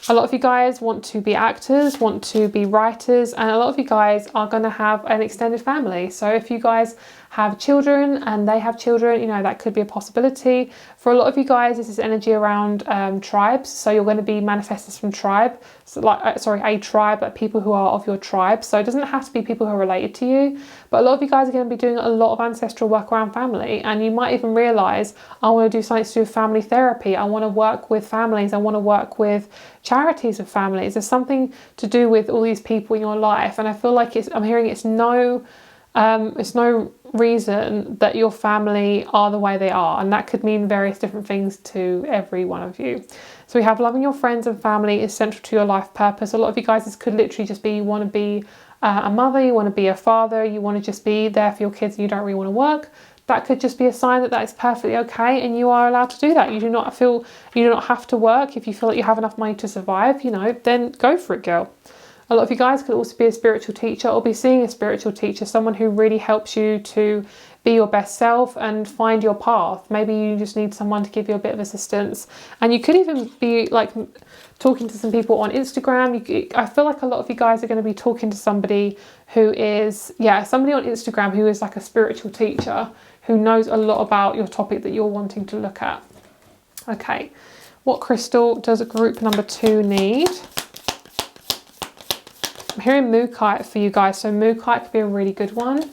A lot of you guys want to be actors, want to be writers, and a lot of you guys are going to have an extended family. So if you guys have children and they have children, you know, that could be a possibility. For a lot of you guys, this is energy around tribes. So you're going to be manifestors from tribe. So like, a tribe, like people who are of your tribe. So it doesn't have to be people who are related to you, but a lot of you guys are going to be doing a lot of ancestral work around family. And you might even realize, I want to do something to do with family therapy. I want to work with families. I want to work with charities of families. There's something to do with all these people in your life. And I feel like I'm hearing it's no reason that your family are the way they are, and that could mean various different things to every one of you. So we have loving your friends and family is central to your life purpose. A lot of you guys, this could literally just be you want to be a mother, you want to be a father, you want to just be there for your kids and you don't really want to work. That could just be a sign that is perfectly okay, and you are allowed to do that. You do not have to work. If you feel like you have enough money to survive, you know, then go for it, girl. A lot of you guys could also be a spiritual teacher, or be seeing a spiritual teacher, someone who really helps you to be your best self and find your path. Maybe you just need someone to give you a bit of assistance. And you could even be like talking to some people on Instagram. I feel like a lot of you guys are going to be talking to somebody who is, somebody on Instagram who is like a spiritual teacher who knows a lot about your topic that you're wanting to look at. Okay, what crystal does group number 2 need? I'm hearing Mookaite for you guys, so Mookaite could be a really good one.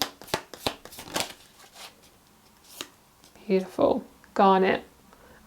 Beautiful. Garnet.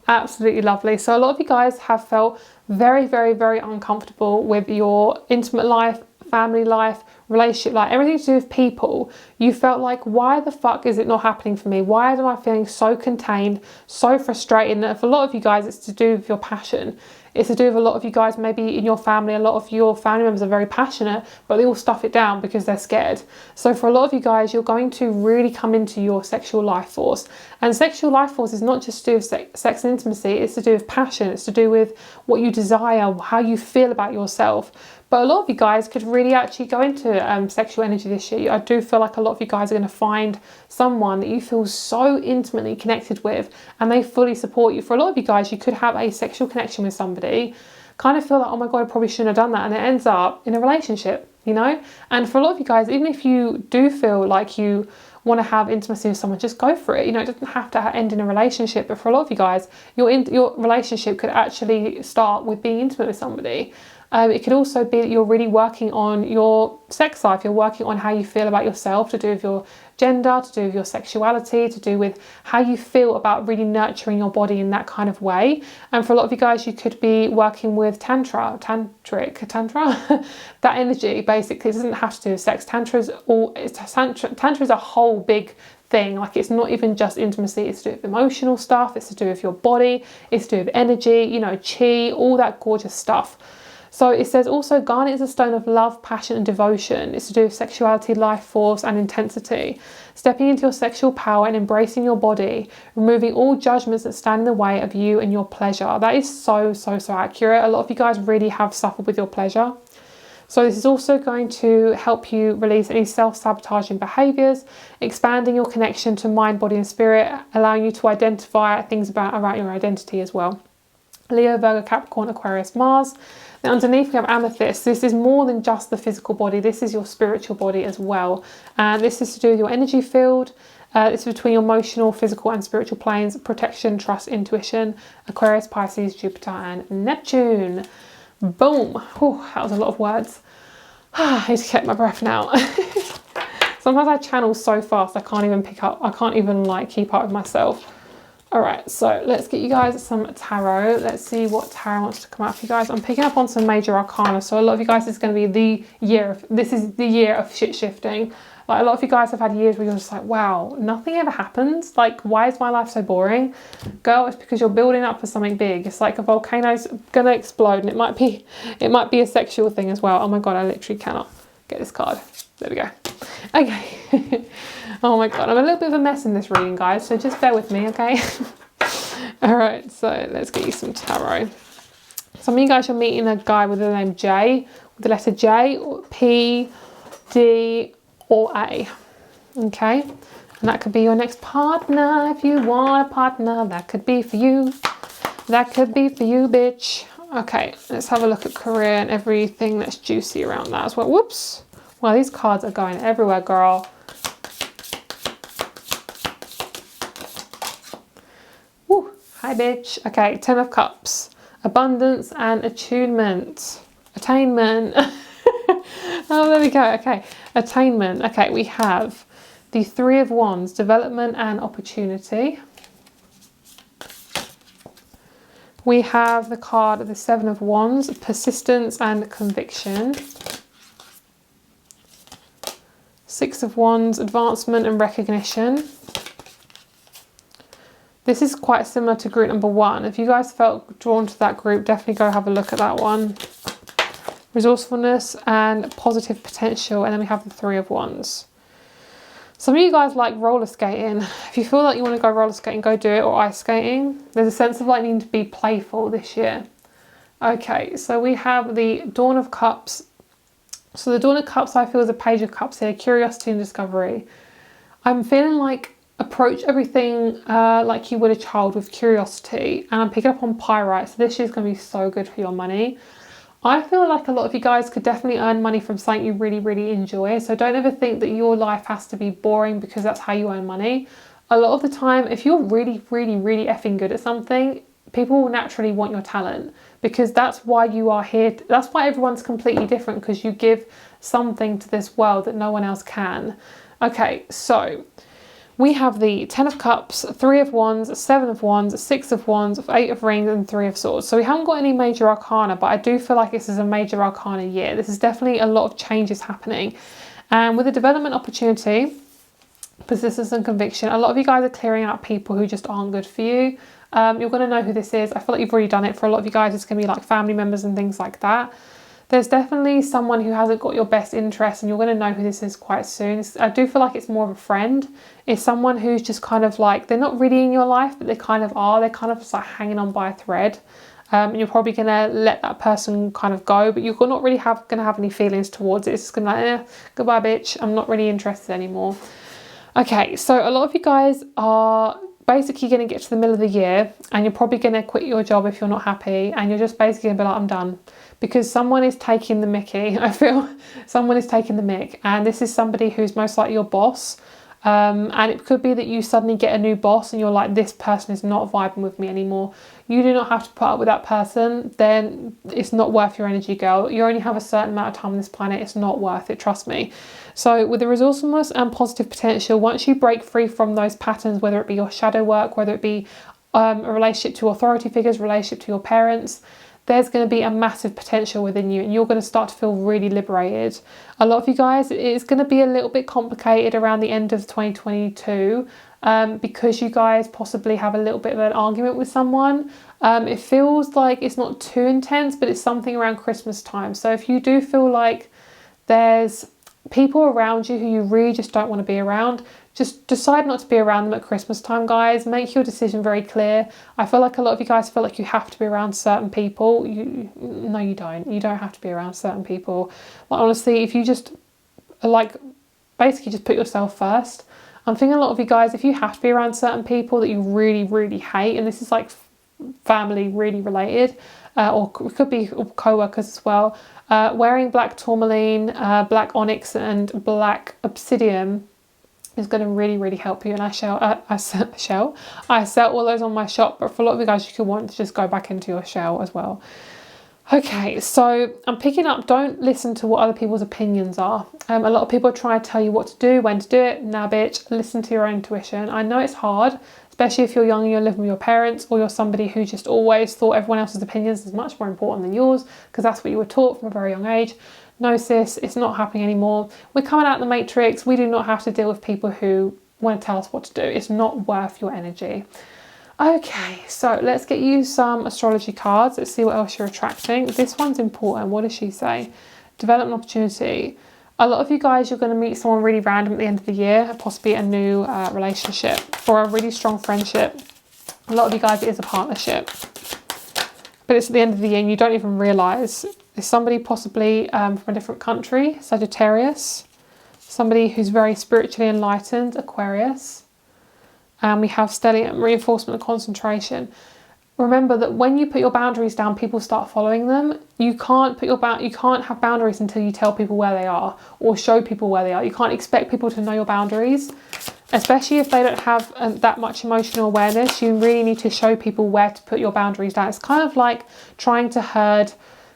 Absolutely lovely. So a lot of you guys have felt very, very, very uncomfortable with your intimate life, family life, relationship, like everything to do with people, you felt like, why the fuck is it not happening for me? Why am I feeling so contained, so frustrated? And for a lot of you guys, it's to do with your passion. It's to do with a lot of you guys, maybe in your family, a lot of your family members are very passionate, but they all stuff it down because they're scared. So for a lot of you guys, you're going to really come into your sexual life force. And sexual life force is not just to do with sex and intimacy, it's to do with passion. It's to do with what you desire, how you feel about yourself. But a lot of you guys could really actually go into sexual energy this year. I do feel like a lot of you guys are going to find someone that you feel so intimately connected with and they fully support you. For a lot of you guys, you could have a sexual connection with somebody, kind of feel like, oh my God, I probably shouldn't have done that. And it ends up in a relationship, you know? And for a lot of you guys, even if you do feel like you want to have intimacy with someone, just go for it. You know, it doesn't have to end in a relationship. But for a lot of you guys, your relationship could actually start with being intimate with somebody. It could also be that you're really working on your sex life. You're working on how you feel about yourself, to do with your gender, to do with your sexuality, to do with how you feel about really nurturing your body in that kind of way. And for a lot of you guys, you could be working with tantra, that energy. Basically, it doesn't have to do with sex. Tantra is a whole big thing. Like, it's not even just intimacy, it's to do with emotional stuff, it's to do with your body, it's to do with energy, you know, chi, all that gorgeous stuff. So it says also, garnet is a stone of love, passion and devotion. It's to do with sexuality, life force and intensity. Stepping into your sexual power and embracing your body, removing all judgments that stand in the way of you and your pleasure. That is so accurate. A lot of you guys really have suffered with your pleasure. So this is also going to help you release any self-sabotaging behaviours, expanding your connection to mind, body and spirit, allowing you to identify things about your identity as well. Leo, Virgo, Capricorn, Aquarius, Mars. Now underneath we have amethyst. This is more than just the physical body. This is your spiritual body as well. And this is to do with your energy field. It's between your emotional, physical and spiritual planes, protection, trust, intuition, Aquarius, Pisces, Jupiter and Neptune. Boom. Whew, that was a lot of words. I need to catch my breath now. Sometimes I channel so fast I can't even keep up with myself. Alright, so let's get you guys some tarot. Let's see what tarot wants to come out for you guys. I'm picking up on some major arcana. So a lot of you guys, this is going to be this is the year of shit shifting. Like, a lot of you guys have had years where you're just like, wow, nothing ever happens. Like, why is my life so boring? Girl, it's because you're building up for something big. It's like a volcano's going to explode, and it might be a sexual thing as well. Oh my God, I literally cannot get this card. There we go. Okay. Oh my God, I'm a little bit of a mess in this reading, guys, so just bear with me, okay? All right, so let's get you some tarot. Some of you guys are meeting a guy with the name J, with the letter J, or P, D, or A, okay? And that could be your next partner. If you want a partner, that could be for you. That could be for you, bitch. Okay, let's have a look at career and everything that's juicy around that as well. Whoops. Well, these cards are going everywhere, girl. Woo. Hi, bitch. Okay, 10 of Cups. Abundance and attunement. Attainment. Oh, there we go. Okay, attainment. Okay, we have the 3 of Wands, development and opportunity. We have the card of the 7 of Wands, persistence and conviction. 6 of Wands, advancement and recognition. This is quite similar to group number 1. If you guys felt drawn to that group, definitely go have a look at that one. Resourcefulness and positive potential. And then we have the 3 of Wands. Some of you guys like roller skating. If you feel like you want to go roller skating, go do it, or ice skating. There's a sense of like needing to be playful this year. Okay, so we have the Dawn of Cups. So the Dawn of Cups, I feel, is a Page of Cups here. Curiosity and discovery. I'm feeling like approach everything like you would a child, with curiosity. And I'm picking up on pyrite. So this year's going to be so good for your money. I feel like a lot of you guys could definitely earn money from something you really, really enjoy. So don't ever think that your life has to be boring because that's how you earn money. A lot of the time, if you're really, really, really effing good at something, people will naturally want your talent, because that's why you are here. That's why everyone's completely different, because you give something to this world that no one else can. Okay, so we have the 10 of Cups, 3 of Wands, 7 of Wands, 6 of Wands, 8 of Rings and 3 of Swords. So we haven't got any major arcana, but I do feel like this is a major arcana year. This is definitely a lot of changes happening. And with a development opportunity, persistence and conviction, a lot of you guys are clearing out people who just aren't good for you. You're going to know who this is. I feel like you've already done it. For a lot of you guys, it's going to be like family members and things like that. There's definitely someone who hasn't got your best interest, and you're going to know who this is quite soon. I do feel like it's more of a friend. It's someone who's just kind of like, they're not really in your life, but they kind of are. They're kind of just like hanging on by a thread. And you're probably going to let that person kind of go, but you're not really going to have any feelings towards it. It's just going to be like, goodbye, bitch. I'm not really interested anymore. Okay, so a lot of you guys are basically going to get to the middle of the year and you're probably going to quit your job if you're not happy, and you're just basically going to be like, I'm done, because someone is taking the mickey. I feel someone is taking the mick, and this is somebody who's most likely your boss. And it could be that you suddenly get a new boss and you're like, this person is not vibing with me anymore. You do not have to put up with that person. Then it's not worth your energy, girl. You only have a certain amount of time on this planet. It's not worth it, trust me. So with the resourcefulness and positive potential, once you break free from those patterns, whether it be your shadow work, whether it be a relationship to authority figures, relationship to your parents, there's going to be a massive potential within you, and you're going to start to feel really liberated. A lot of you guys, it's going to be a little bit complicated around the end of 2022 because you guys possibly have a little bit of an argument with someone. It feels like it's not too intense, but it's something around Christmas time. So if you do feel like there's people around you who you really just don't want to be around, just decide not to be around them at Christmas time, guys. Make your decision very clear. I feel like a lot of you guys feel like you have to be around certain people. No, you don't. You don't have to be around certain people. Like, honestly, if you just like basically just put yourself first. I'm thinking a lot of you guys, if you have to be around certain people that you really, really hate, and this is like family really related, or it could be co-workers as well, wearing black tourmaline, black onyx and black obsidian is going to really, really help you. And I sell all those on my shop, but for a lot of you guys, you could want to just go back into your shell as well. Okay, so I'm picking up, don't listen to what other people's opinions are. A lot of people are trying to tell you what to do, when to do it. Nah, bitch, listen to your own intuition. I know it's hard, especially if you're young and you're living with your parents, or you're somebody who just always thought everyone else's opinions is much more important than yours, because that's what you were taught from a very young age. No, sis, it's not happening anymore. We're coming out of the matrix. We do not have to deal with people who want to tell us what to do. It's not worth your energy. Okay, so let's get you some astrology cards. Let's see what else you're attracting. This one's important. What does she say? Development opportunity. A lot of you guys, you're going to meet someone really random at the end of the year, possibly a new relationship or a really strong friendship. A lot of you guys, it is a partnership. But it's at the end of the year and you don't even realise. It's somebody possibly from a different country, Sagittarius. Somebody who's very spiritually enlightened, Aquarius. And we have stellium, reinforcement and concentration. Remember that when you put your boundaries down, people start following them. You can't have boundaries until you tell people where they are or show people where they are. You can't expect people to know your boundaries, especially if they don't have that much emotional awareness. You really need to show people where to put your boundaries down. It's kind of like trying to herd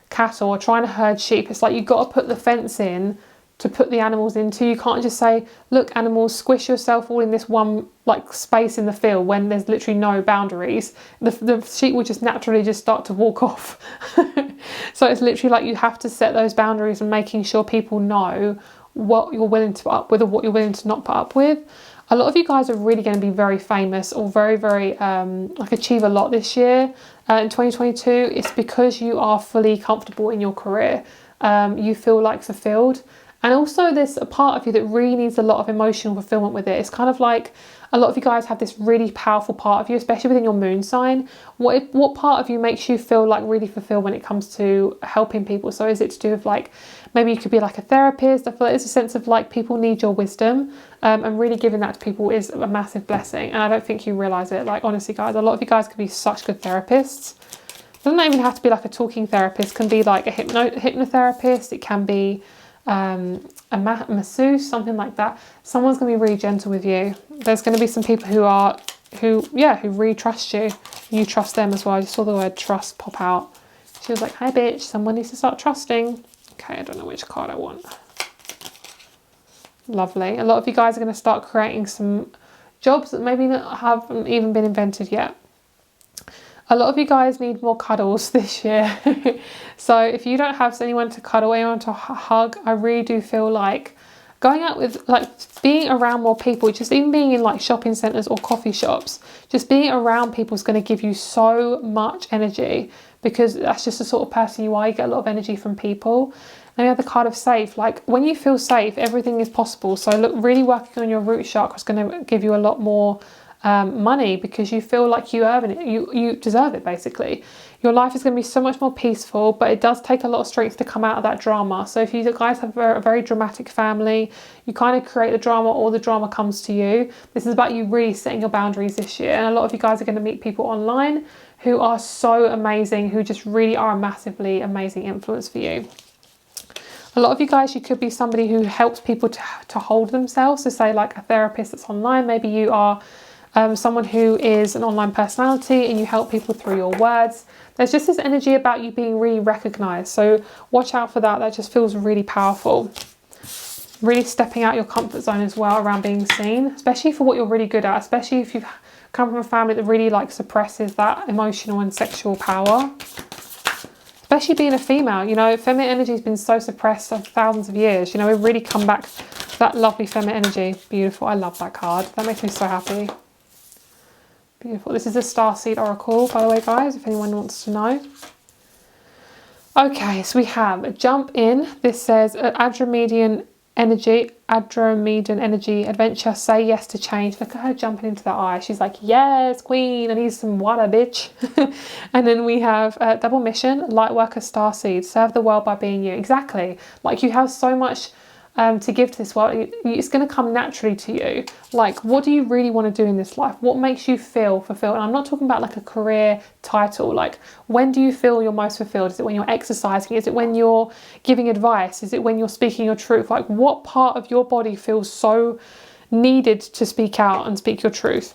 cattle or trying to herd sheep. It's like you've got to put the fence in to put the animals into. You can't just say, look, animals, squish yourself all in this one like space in the field when there's literally no boundaries. The sheep will just naturally just start to walk off. So it's literally like you have to set those boundaries and making sure people know what you're willing to put up with or what you're willing to not put up with. A lot of you guys are really going to be very famous or very, very like achieve a lot this year in 2022. It's because you are fully comfortable in your career. You feel like fulfilled. And also there's a part of you that really needs a lot of emotional fulfillment with it. It's kind of like a lot of you guys have this really powerful part of you, especially within your moon sign. What part of you makes you feel like really fulfilled when it comes to helping people? So is it to do with like, maybe you could be like a therapist. I feel like there's a sense of like people need your wisdom, and really giving that to people is a massive blessing. And I don't think you realise it. Like honestly guys, a lot of you guys could be such good therapists. It doesn't even have to be like a talking therapist. It can be like a hypnotherapist. It can be a masseuse, something like that. Someone's going to be really gentle with you. There's going to be some people who really trust you. You trust them as well. I just saw the word trust pop out. She was like, hi bitch, someone needs to start trusting. Okay, I don't know which card I want. Lovely. A lot of you guys are going to start creating some jobs that maybe haven't even been invented yet. A lot of you guys need more cuddles this year. So if you don't have anyone to cuddle, anyone to hug, I really do feel like going out with, like, being around more people, just even being in like shopping centres or coffee shops, just being around people is going to give you so much energy, because that's just the sort of person you are. You get a lot of energy from people. And we have the card of safe. Like, when you feel safe, everything is possible. So look, really working on your root chakra is going to give you a lot more money, because you feel like you earn it, you deserve it basically. Your life is going to be so much more peaceful, but it does take a lot of strength to come out of that drama. So if you guys have a very dramatic family, you kind of create the drama, or the drama comes to you. This is about you really setting your boundaries this year. And a lot of you guys are going to meet people online who are so amazing, who just really are a massively amazing influence for you. A lot of you guys, you could be somebody who helps people to hold themselves. So say like a therapist that's online, maybe you are someone who is an online personality and you help people through your words. There's just this energy about you being really recognized. So watch out for that. That just feels really powerful. Really stepping out your comfort zone as well around being seen, especially for what you're really good at, especially if you've come from a family that really like suppresses that emotional and sexual power. Especially being a female, you know, feminine energy has been so suppressed for thousands of years. You know, we've really come back to that lovely feminine energy. Beautiful. I love that card. That makes me so happy. Beautiful. This is a Starseed Oracle, by the way, guys, if anyone wants to know. Okay, so we have jump in. This says Andromedan energy, adventure, say yes to change. Look at her jumping into that eye. She's like, yes, queen, I need some water, bitch. And then we have double mission, light worker, starseed, serve the world by being you. Exactly. Like, you have so much to give to this world. It's going to come naturally to you. Like, what do you really want to do in this life? What makes you feel fulfilled? And I'm not talking about like a career title. Like, when do you feel you're most fulfilled? Is it when you're exercising? Is it when you're giving advice? Is it when you're speaking your truth? Like, what part of your body feels so needed to speak out and speak your truth?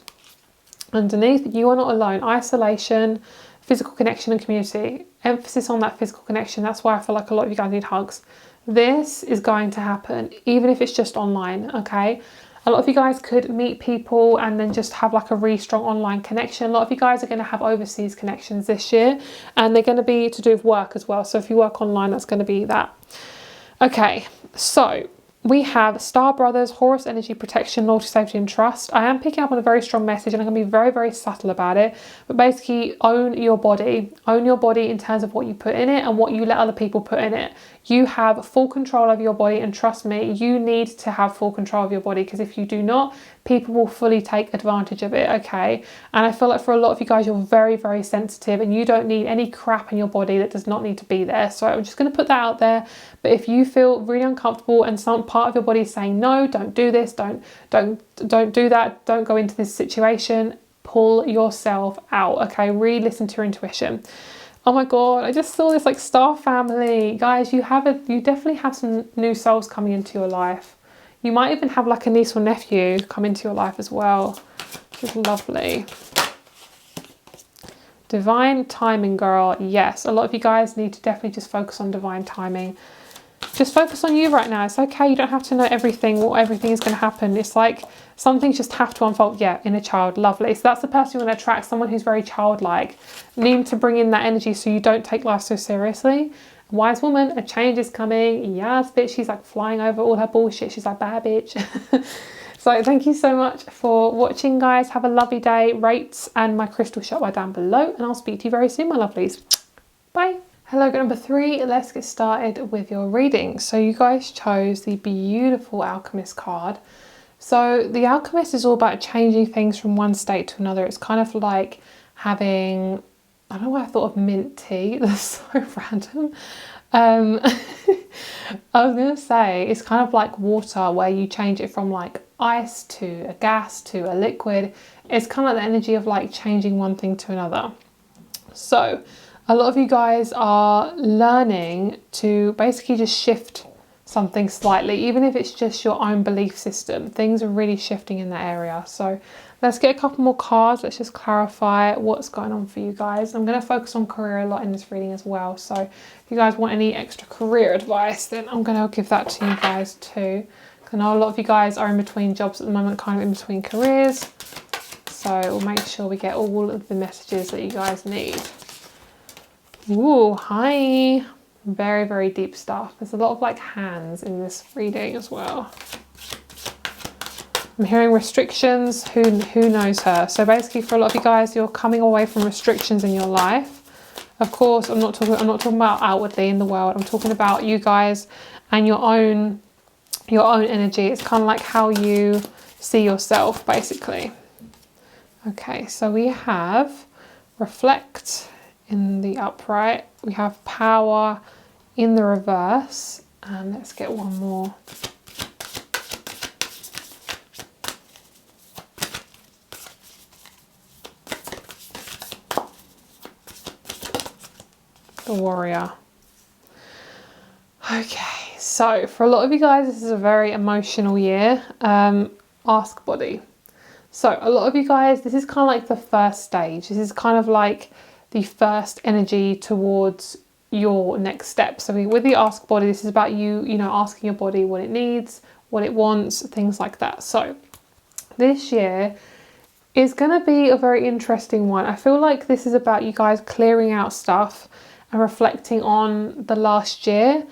Underneath, you are not alone. Isolation, physical connection and community. Emphasis on that physical connection. That's why I feel like a lot of you guys need hugs. This is going to happen, even if it's just online, okay? A lot of you guys could meet people and then just have like a really strong online connection. A lot of you guys are going to have overseas connections this year, and they're going to be to do with work as well. So if you work online, that's going to be that. Okay, so we have Star Brothers, Horus Energy Protection, Loyalty, Safety and Trust. I am picking up on a very strong message, and I'm going to be very, very subtle about it. But basically, own your body. Own your body in terms of what you put in it and what you let other people put in it. You have full control of your body, and trust me, you need to have full control of your body, because if you do not, people will fully take advantage of it, okay? And I feel like for a lot of you guys, you're very, very sensitive, and you don't need any crap in your body that does not need to be there. So I'm just going to put that out there. But if you feel really uncomfortable and some part of your body is saying, no, don't do this, don't do that, don't go into this situation, pull yourself out, okay? Really listen to your intuition. Oh my God, I just saw this like star family. Guys, you definitely have some new souls coming into your life. You might even have like a niece or nephew come into your life as well, which is lovely. Divine timing, girl. Yes, a lot of you guys need to definitely just focus on divine timing. Just focus on you right now. It's okay. You don't have to know everything, what everything is going to happen. It's like some things just have to unfold. Yeah, inner child. Lovely. So that's the person you want to attract, someone who's very childlike. Need to bring in that energy so you don't take life so seriously. Wise woman, a change is coming. Yes, bitch. She's like flying over all her bullshit. She's like, bad bitch. So thank you so much for watching, guys. Have a lovely day. Rates and my crystal shop are down below, and I'll speak to you very soon, my lovelies. Bye. Hello, number 3. Let's get started with your reading. So you guys chose the beautiful Alchemist card. So the Alchemist is all about changing things from one state to another. It's kind of like having, I don't know why I thought of mint tea. That's so random. I was going to say it's kind of like water, where you change it from like ice to a gas to a liquid. It's kind of like the energy of like changing one thing to another. So a lot of you guys are learning to basically just shift something slightly, even if it's just your own belief system. Things are really shifting in that area. So let's get a couple more cards. Let's just clarify what's going on for you guys. I'm going to focus on career a lot in this reading as well. So if you guys want any extra career advice, then I'm going to give that to you guys too, because I know a lot of you guys are in between jobs at the moment, kind of in between careers. So we'll make sure we get all of the messages that you guys need. Ooh, hi. Very, very deep stuff. There's a lot of like hands in this reading as well. I'm hearing restrictions. Who knows her? So basically, for a lot of you guys, you're coming away from restrictions in your life. Of course, I'm not talking about outwardly in the world. I'm talking about you guys and your own energy. It's kind of like how you see yourself, basically. Okay, so we have reflect in the upright. We have power in the reverse. And let's get one more. The warrior. Okay, so for a lot of you guys, this is a very emotional year. Ask body. So a lot of you guys, this is kind of like the first stage. This is kind of like the first energy towards your next step. So with the ask body, this is about you asking your body what it needs, what it wants, things like that. So this year is going to be a very interesting one. I feel like this is about you guys clearing out stuff and reflecting on the last year.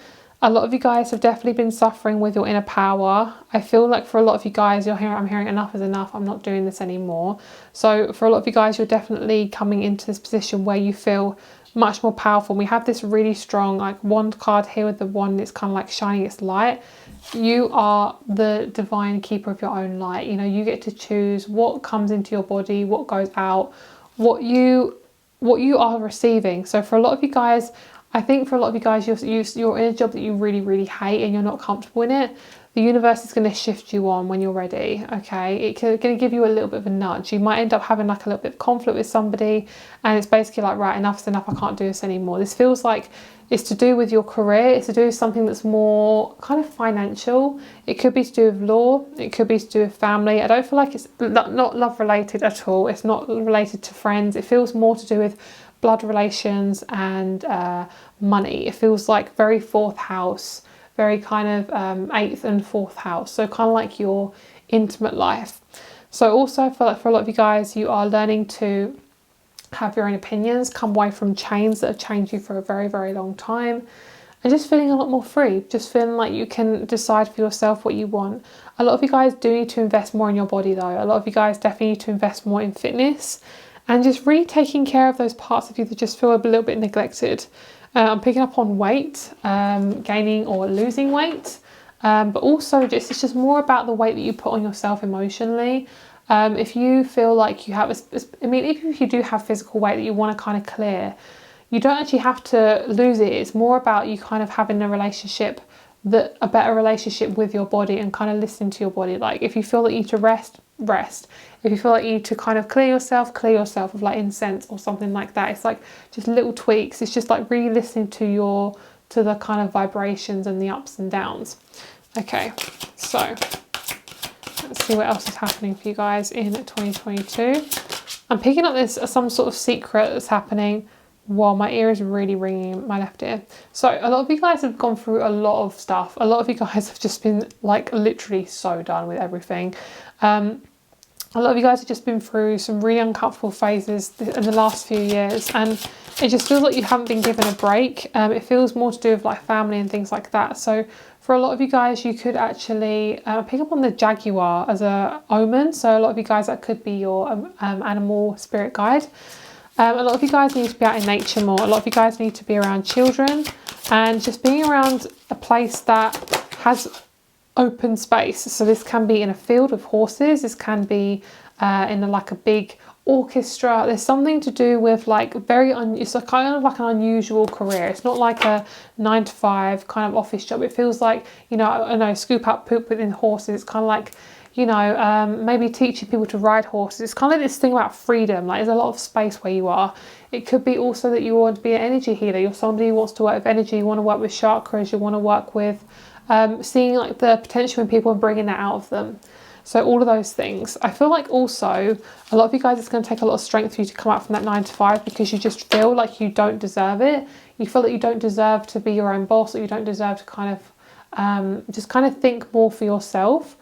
A lot of you guys have definitely been suffering with your inner power. I feel like for a lot of you guys, I'm hearing enough is enough. I'm not doing this anymore. So for a lot of you guys, you're definitely coming into this position where you feel much more powerful. We have this really strong like wand card here with the wand. It's kind of like shining its light. You are the divine keeper of your own light. You know, you get to choose what comes into your body, what goes out, what you are receiving. So for a lot of you guys, I think for a lot of you guys, you're in a job that you really, really hate and you're not comfortable in it. The universe is going to shift you on when you're ready, okay? It's going to give you a little bit of a nudge. You might end up having like a little bit of conflict with somebody and it's basically like, right, enough's enough, I can't do this anymore. This feels like it's to do with your career. It's to do with something that's more kind of financial. It could be to do with law. It could be to do with family. I don't feel like it's not love related at all. It's not related to friends. It feels more to do with blood relations and money. It feels like very fourth house, very kind of eighth and fourth house. So kind of like your intimate life. So also I feel like for a lot of you guys, you are learning to have your own opinions, come away from chains that have chained you for a very, very long time, and just feeling a lot more free, just feeling like you can decide for yourself what you want. A lot of you guys do need to invest more in your body though. A lot of you guys definitely need to invest more in fitness and just really taking care of those parts of you that just feel a little bit neglected. I'm picking up on weight, gaining or losing weight, but also it's just more about the weight that you put on yourself emotionally. If you feel like you have, even if you do have physical weight that you want to kind of clear, you don't actually have to lose it. It's more about you kind of having a better relationship with your body and kind of listening to your body. Like if you feel that you need to rest. If you feel like you need to kind of clear yourself with like incense or something like that. It's like just little tweaks. It's just like really listening to the kind of vibrations and the ups and downs. Okay, so let's see what else is happening for you guys in 2022. I'm picking up this as some sort of secret that's happening while my ear is really ringing in my left ear. So a lot of you guys have gone through a lot of stuff. A lot of you guys have just been like literally so done with everything. A lot of you guys have just been through some really uncomfortable phases in the last few years, and it just feels like you haven't been given a break. It feels more to do with like family and things like that. So for a lot of you guys, you could actually pick up on the jaguar as a omen. So a lot of you guys, that could be your animal spirit guide. A lot of you guys need to be out in nature more. A lot of you guys need to be around children and just being around a place that has open space. So this can be in a field of horses. This can be in like a big orchestra. There's something to do with like it's a kind of like an unusual career. It's not like a 9-to-5 kind of office job. It feels like, I know, scoop up poop within horses. It's kind of like, maybe teaching people to ride horses. It's kind of like this thing about freedom. Like there's a lot of space where you are. It could be also that you want to be an energy healer. You're somebody who wants to work with energy. You want to work with chakras. You want to work with seeing like the potential in people and bringing that out of them. So all of those things. I feel like also a lot of you guys, it's going to take a lot of strength for you to come out from that 9-to-5 because you just feel like you don't deserve it. You feel that you don't deserve to be your own boss, or you don't deserve to kind Just kind of think more for yourself.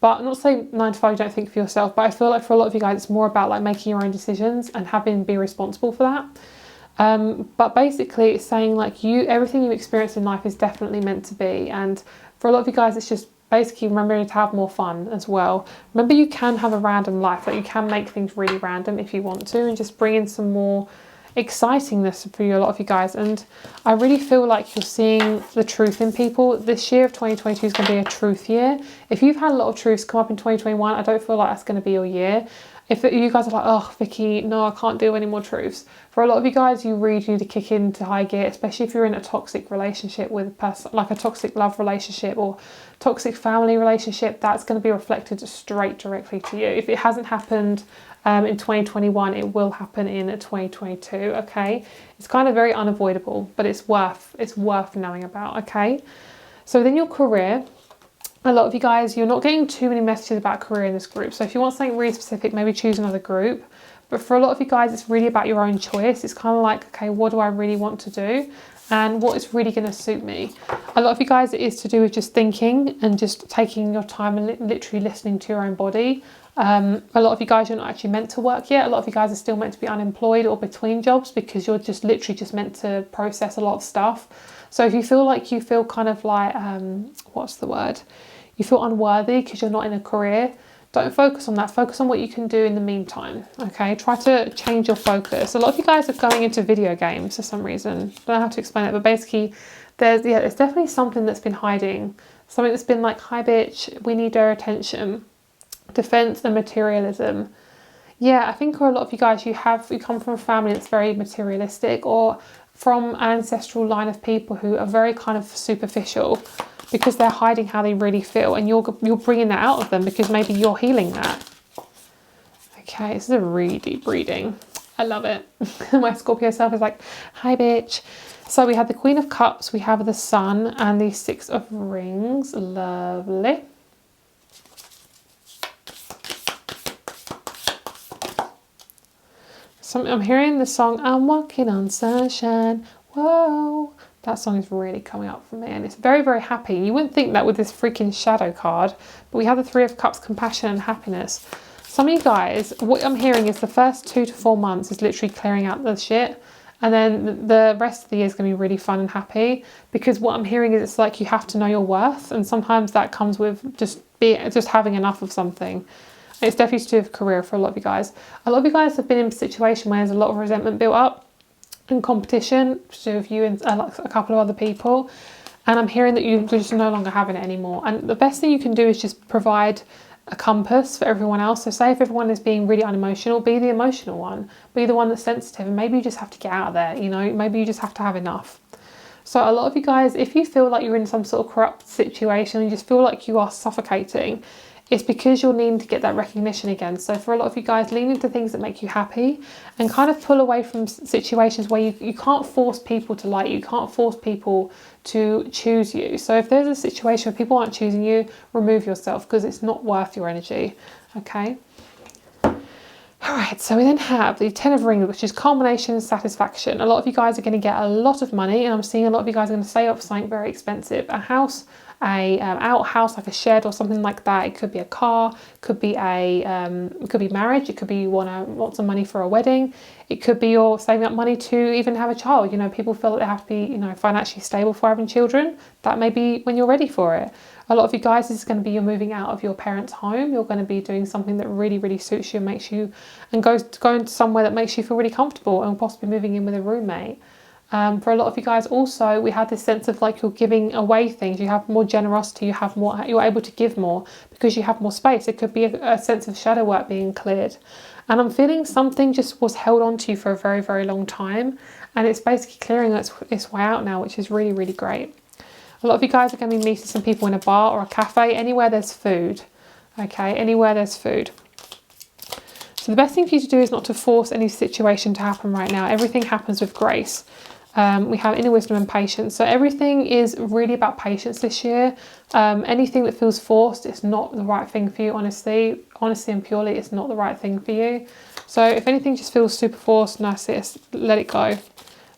But I'm not saying 9 to 5 you don't think for yourself, but I feel like for a lot of you guys it's more about like making your own decisions and be responsible for that. But basically it's saying like everything you experience in life is definitely meant to be, and for a lot of you guys it's just basically remembering to have more fun as well. Remember, you can have a random life, like you can make things really random if you want to, and just bring in some more excitingness for a lot of you guys. And I really feel like you're seeing the truth in people. This year of 2022 is going to be a truth year. If you've had a lot of truths come up in 2021, I don't feel like that's going to be your year. If you guys are like, oh, Vicky, no, I can't do any more truths. For a lot of you guys, you really need to kick into high gear, especially if you're in a toxic relationship with a person, like a toxic love relationship or toxic family relationship. That's going to be reflected straight directly to you. If it hasn't happened in 2021, it will happen in 2022. Okay, it's kind of very unavoidable, but it's worth knowing about. Okay, so within your career, a lot of you guys, you're not getting too many messages about career in this group. So if you want something really specific, maybe choose another group. But for a lot of you guys, it's really about your own choice. It's kind of like, okay, what do I really want to do? And what is really going to suit me? A lot of you guys, it is to do with just thinking and just taking your time and literally listening to your own body. A lot of you guys, you're not actually meant to work yet. A lot of you guys are still meant to be unemployed or between jobs because you're just literally just meant to process a lot of stuff. So if you feel like kind of like, what's the word? You feel unworthy because you're not in a career, don't focus on that. Focus on what you can do in the meantime, okay? Try to change your focus. A lot of you guys are going into video games for some reason. I don't know how to explain it, but basically there's definitely something that's been hiding. Something that's been like, hi bitch, we need our attention. Defense and materialism. Yeah, I think for a lot of you guys, you come from a family that's very materialistic, or from an ancestral line of people who are very kind of superficial, because they're hiding how they really feel, and you're bringing that out of them because maybe you're healing that. Okay, this is a really deep reading. I love it. My Scorpio self is like, hi bitch. So we have the Queen of Cups, we have the Sun, and the Six of Rings. Lovely. So I'm hearing the song, I'm walking on sunshine. Whoa. That song is really coming up for me, and it's very, very happy. You wouldn't think that with this freaking shadow card, but we have the Three of Cups, compassion and happiness. Some of you guys, what I'm hearing is the first 2 to 4 months is literally clearing out the shit, and then the rest of the year is going to be really fun and happy, because what I'm hearing is it's like you have to know your worth, and sometimes that comes with just having enough of something. It's definitely to do with career for a lot of you guys. A lot of you guys have been in a situation where there's a lot of resentment built up and competition to do with you and a couple of other people, and I'm hearing that you're just no longer having it anymore. And the best thing you can do is just provide a compass for everyone else. So say if everyone is being really unemotional, be the emotional one, be the one that's sensitive, and maybe you just have to get out of there, you know, maybe you just have to have enough. So a lot of you guys, if you feel like you're in some sort of corrupt situation and you just feel like you are suffocating, it's because you're needing to get that recognition again. So for a lot of you guys, lean into things that make you happy and kind of pull away from situations where you can't force people to like you. You can't force people to choose you. So if there's a situation where people aren't choosing you, remove yourself, because it's not worth your energy, okay? All right, so we then have the Ten of Rings, which is culmination and satisfaction. A lot of you guys are going to get a lot of money, and I'm seeing a lot of you guys are going to save up for something very expensive. A house, a outhouse, like a shed or something like that. It could be a car, could be it could be marriage. It could be you want some money for a wedding. It could be you're saving up money to even have a child. You know, people feel that they have to be, you know, financially stable for having children. That may be when you're ready for it. A lot of you guys, this is going to be you're moving out of your parents' home. You're going to be doing something that really, really suits you and makes you, and going somewhere that makes you feel really comfortable, and possibly moving in with a roommate. For a lot of you guys also, we have this sense of like you're giving away things. You have more generosity, you're able to give more because you have more space. It could be a sense of shadow work being cleared. And I'm feeling something just was held on to you for a very, very long time, and it's basically clearing its way out now, which is really, really great. A lot of you guys are going to be meeting some people in a bar or a cafe, anywhere there's food, okay, anywhere there's food. So the best thing for you to do is not to force any situation to happen right now. Everything happens with grace. We have inner wisdom and patience. So everything is really about patience this year. Anything that feels forced, it's not the right thing for you, honestly. Honestly and purely, it's not the right thing for you. So if anything just feels super forced, narcissist, let it go.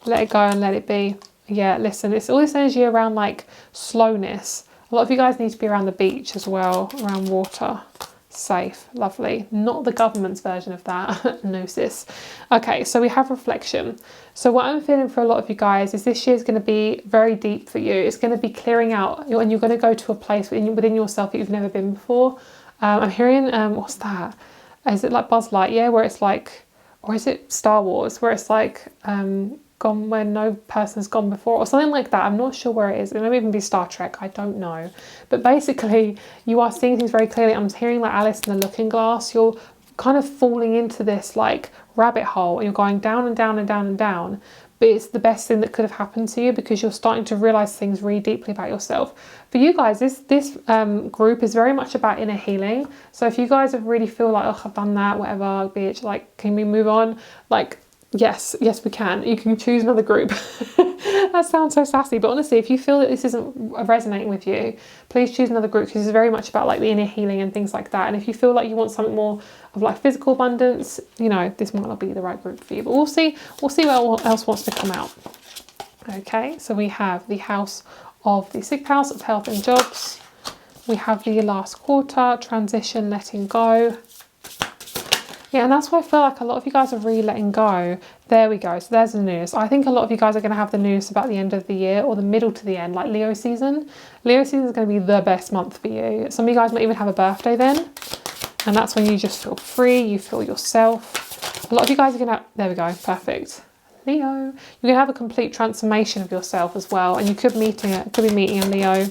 Let it go and let it be. Yeah, listen, it's all this energy around like slowness. A lot of you guys need to be around the beach as well, around water. Safe, lovely. Not the government's version of that. No, sis. Okay, so we have reflection. So what I'm feeling for a lot of you guys is this year is going to be very deep for you. It's going to be clearing out, and you're going to go to a place within yourself that you've never been before. I'm hearing, what's that? Is it like Buzz Lightyear, where it's like, or is it Star Wars, where it's like gone where no person's gone before, or something like that. I'm not sure where it is. It may even be Star Trek, I don't know. But basically, you are seeing things very clearly. I'm hearing like Alice in the Looking Glass. You're kind of falling into this like rabbit hole, and you're going down and down and down and down. But it's the best thing that could have happened to you, because you're starting to realise things really deeply about yourself. For you guys, this group is very much about inner healing. So if you guys really feel like, oh, I've done that, whatever, bitch, like, can we move on? Like, yes, we can. You can choose another group. That sounds so sassy, but honestly, if you feel that this isn't resonating with you, please choose another group, because it's very much about like the inner healing and things like that. And if you feel like you want something more of like physical abundance, you know, this might not be the right group for you, but we'll see what else wants to come out. Okay, so we have the house of the 6th house of health and jobs. We have the last quarter, transition, letting go. Yeah, and that's why I feel like a lot of you guys are really letting go. There we go. So there's the news. I think a lot of you guys are going to have the news about the end of the year, or the middle to the end, like Leo season. Leo season is going to be the best month for you. Some of you guys might even have a birthday then. And that's when you just feel free. You feel yourself. A lot of you guys are going to... There we go. Perfect. Leo. You're going to have a complete transformation of yourself as well. And you could be meeting a Leo.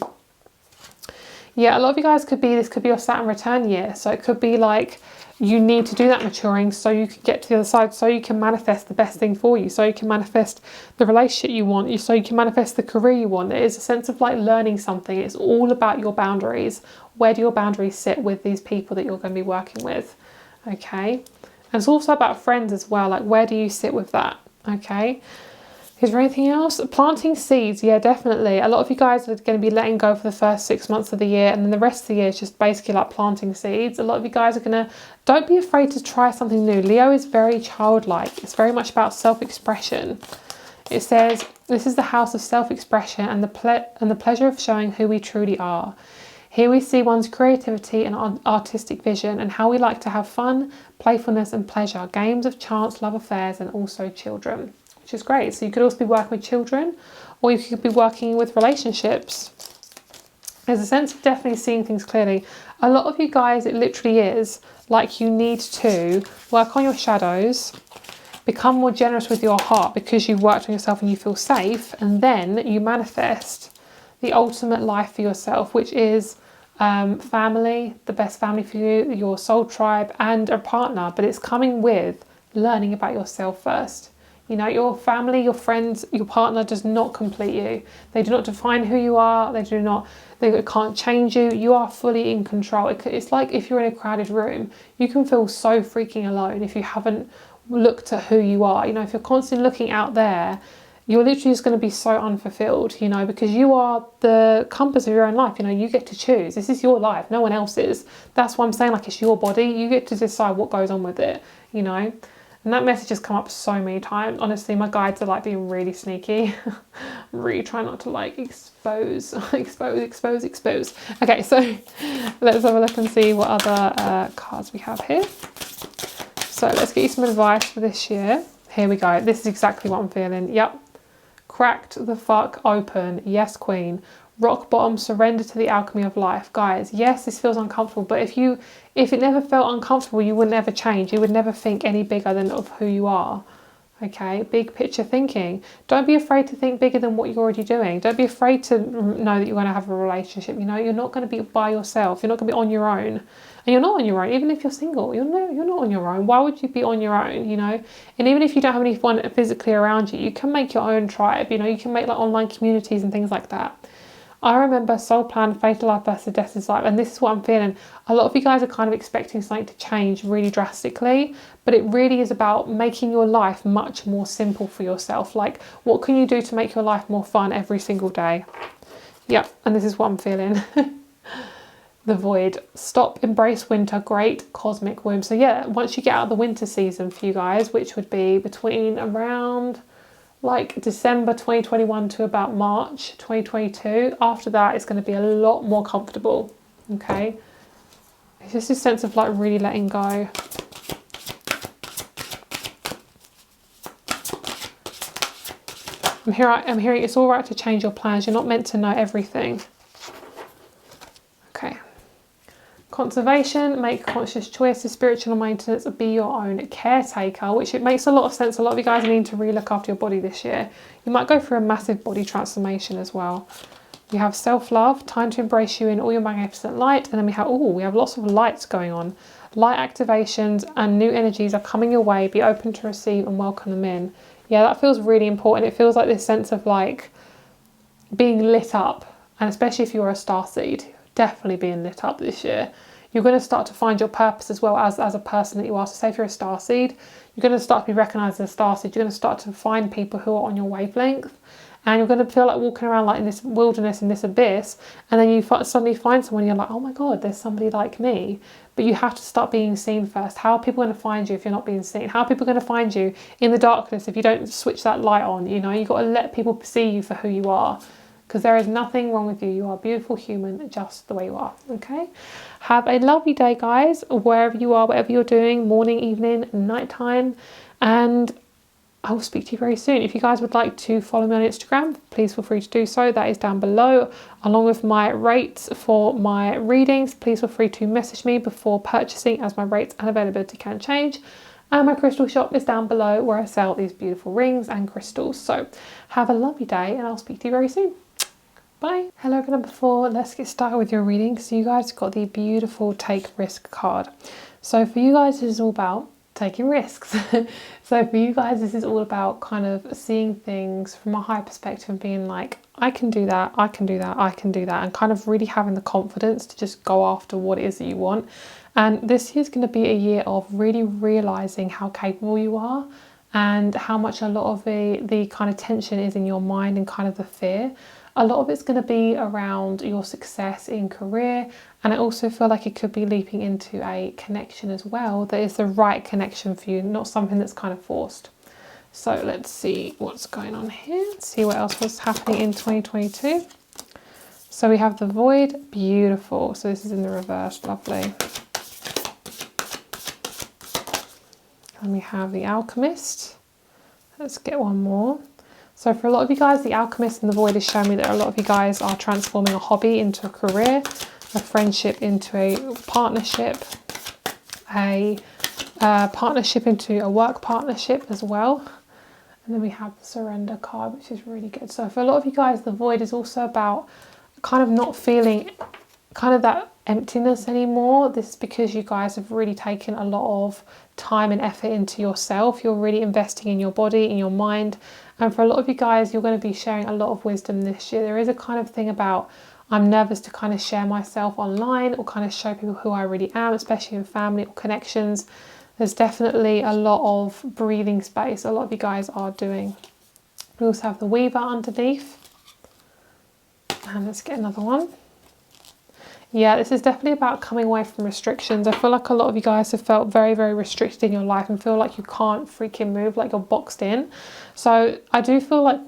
Yeah, a lot of you guys this could be your Saturn return year. So it could be like... You need to do that maturing so you can get to the other side, so you can manifest the best thing for you, so you can manifest the relationship you want, so you can manifest the career you want. It is a sense of like learning something. It's all about your boundaries. Where do your boundaries sit with these people that you're going to be working with? Okay. And it's also about friends as well. Like, where do you sit with that? Okay. Is there anything else? Planting seeds, yeah, definitely. A lot of you guys are going to be letting go for the first 6 months of the year, and then the rest of the year is just basically like planting seeds. A lot of you guys are going to... Don't be afraid to try something new. Leo is very childlike. It's very much about self-expression. It says, this is the house of self-expression and the pleasure of showing who we truly are. Here we see one's creativity and artistic vision, and how we like to have fun, playfulness and pleasure, games of chance, love affairs, and also children. Which is great. So you could also be working with children, or you could be working with relationships. There's a sense of definitely seeing things clearly. A lot of you guys, it literally is like you need to work on your shadows, become more generous with your heart, because you've worked on yourself and you feel safe, and then you manifest the ultimate life for yourself, which is family, the best family for you, your soul tribe, and a partner. But it's coming with learning about yourself first. You know, your family, your friends, your partner does not complete you. They do not define who you are. They can't change you. You are fully in control. It's like if you're in a crowded room, you can feel so freaking alone if you haven't looked at who you are. You know, if you're constantly looking out there, you're literally just going to be so unfulfilled, you know, because you are the compass of your own life. You know, you get to choose. This is your life. No one else's. That's why I'm saying, like, it's your body. You get to decide what goes on with it, you know. And that message has come up so many times. Honestly, my guides are like being really sneaky. Really try not to like expose. Okay, so let's have a look and see what other cards we have here. So let's get you some advice for this year. Here we go. This is exactly what I'm feeling. Yep. Cracked the fuck open. Yes, queen. Rock bottom, surrender to the alchemy of life. Guys, yes, this feels uncomfortable, but if it never felt uncomfortable, you would never change. You would never think any bigger than of who you are. Okay, big picture thinking. Don't be afraid to think bigger than what you're already doing. Don't be afraid to know that you're going to have a relationship. You know, you're not going to be by yourself. You're not going to be on your own. And you're not on your own, even if you're single. You're not on your own. Why would you be on your own, you know? And even if you don't have anyone physically around you, you can make your own tribe. You know, you can make like online communities and things like that. I remember soul plan, fatal life versus destiny life, and this is what I'm feeling. A lot of you guys are kind of expecting something to change really drastically, but it really is about making your life much more simple for yourself. Like, what can you do to make your life more fun every single day? Yep, and this is what I'm feeling. The void. Stop, embrace winter, great cosmic womb. So yeah, once you get out of the winter season for you guys, which would be between around like December 2021 to about March 2022. After that, it's going to be a lot more comfortable. Okay, it's just a sense of like really letting go. I'm hearing it's all right to change your plans. You're not meant to know everything. Okay. Conservation, make conscious choices, spiritual maintenance, be your own caretaker, which it makes a lot of sense. A lot of you guys need to really look after your body this year. You might go through a massive body transformation as well. We have self-love, time to embrace you in all your magnificent light. And then we have lots of lights going on. Light activations and new energies are coming your way. Be open to receive and welcome them in. Yeah, that feels really important. It feels like this sense of like being lit up. And especially if you're a starseed, definitely being lit up this year. You're going to start to find your purpose as well as a person that you are. So say if you're a starseed, you're going to start to be recognised as a starseed. You're going to start to find people who are on your wavelength. And you're going to feel like walking around like in this wilderness, in this abyss. And then you suddenly find someone and you're like, oh my God, there's somebody like me. But you have to start being seen first. How are people going to find you if you're not being seen? How are people going to find you in the darkness if you don't switch that light on? You know, you've got to let people see you for who you are. Because there is nothing wrong with you. You are a beautiful human just the way you are. Okay? Have a lovely day, guys. Wherever you are, whatever you're doing, morning, evening, nighttime. And I will speak to you very soon. If you guys would like to follow me on Instagram, please feel free to do so. That is down below, along with my rates for my readings. Please feel free to message me before purchasing, as my rates and availability can change. And my crystal shop is down below, where I sell these beautiful rings and crystals. So have a lovely day, and I'll speak to you very soon. Bye. Hello, number 4. Let's get started with your reading. So you guys got the beautiful Take Risk card. So for you guys, this is all about taking risks. So for you guys, this is all about kind of seeing things from a higher perspective and being like, I can do that, I can do that, I can do that, and kind of really having the confidence to just go after what it is that you want. And this year is going to be a year of really realizing how capable you are and how much a lot of the kind of tension is in your mind and kind of the fear. A lot of it's going to be around your success in career, and I also feel like it could be leaping into a connection as well that is the right connection for you, not something that's kind of forced. So let's see what's going on here. Let's see what else was happening in 2022. So we have the Void, beautiful. So this is in the reverse, lovely. And we have the Alchemist. Let's get one more. So for a lot of you guys, the Alchemist and the Void is showing me that a lot of you guys are transforming a hobby into a career, a friendship into a partnership, a partnership into a work partnership as well. And then we have the Surrender card, which is really good. So for a lot of you guys, the Void is also about kind of not feeling kind of that emptiness anymore. This is because you guys have really taken a lot of time and effort into yourself. You're really investing in your body, in your mind. And for a lot of you guys, you're going to be sharing a lot of wisdom this year. There is a kind of thing about, I'm nervous to kind of share myself online or kind of show people who I really am, especially in family or connections. There's definitely a lot of breathing space a lot of you guys are doing. We also have the Weaver underneath. And let's get another one. Yeah, this is definitely about coming away from restrictions. I feel like a lot of you guys have felt very, very restricted in your life and feel like you can't freaking move, like you're boxed in. So I do feel like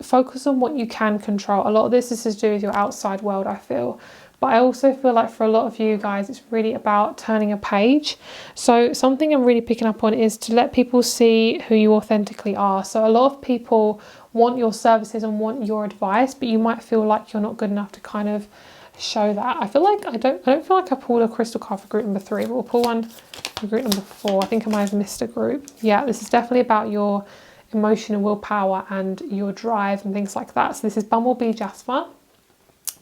focus on what you can control. A lot of this is to do with your outside world, I feel. But I also feel like for a lot of you guys, it's really about turning a page. So something I'm really picking up on is to let people see who you authentically are. So a lot of people want your services and want your advice, but you might feel like you're not good enough to kind of show that. I feel like I don't feel like I pulled a crystal card for group number 3, but we'll pull one for group number 4. I think I might have missed a group. Yeah, this is definitely about your emotion and willpower and your drive and things like that. So this is Bumblebee Jasper.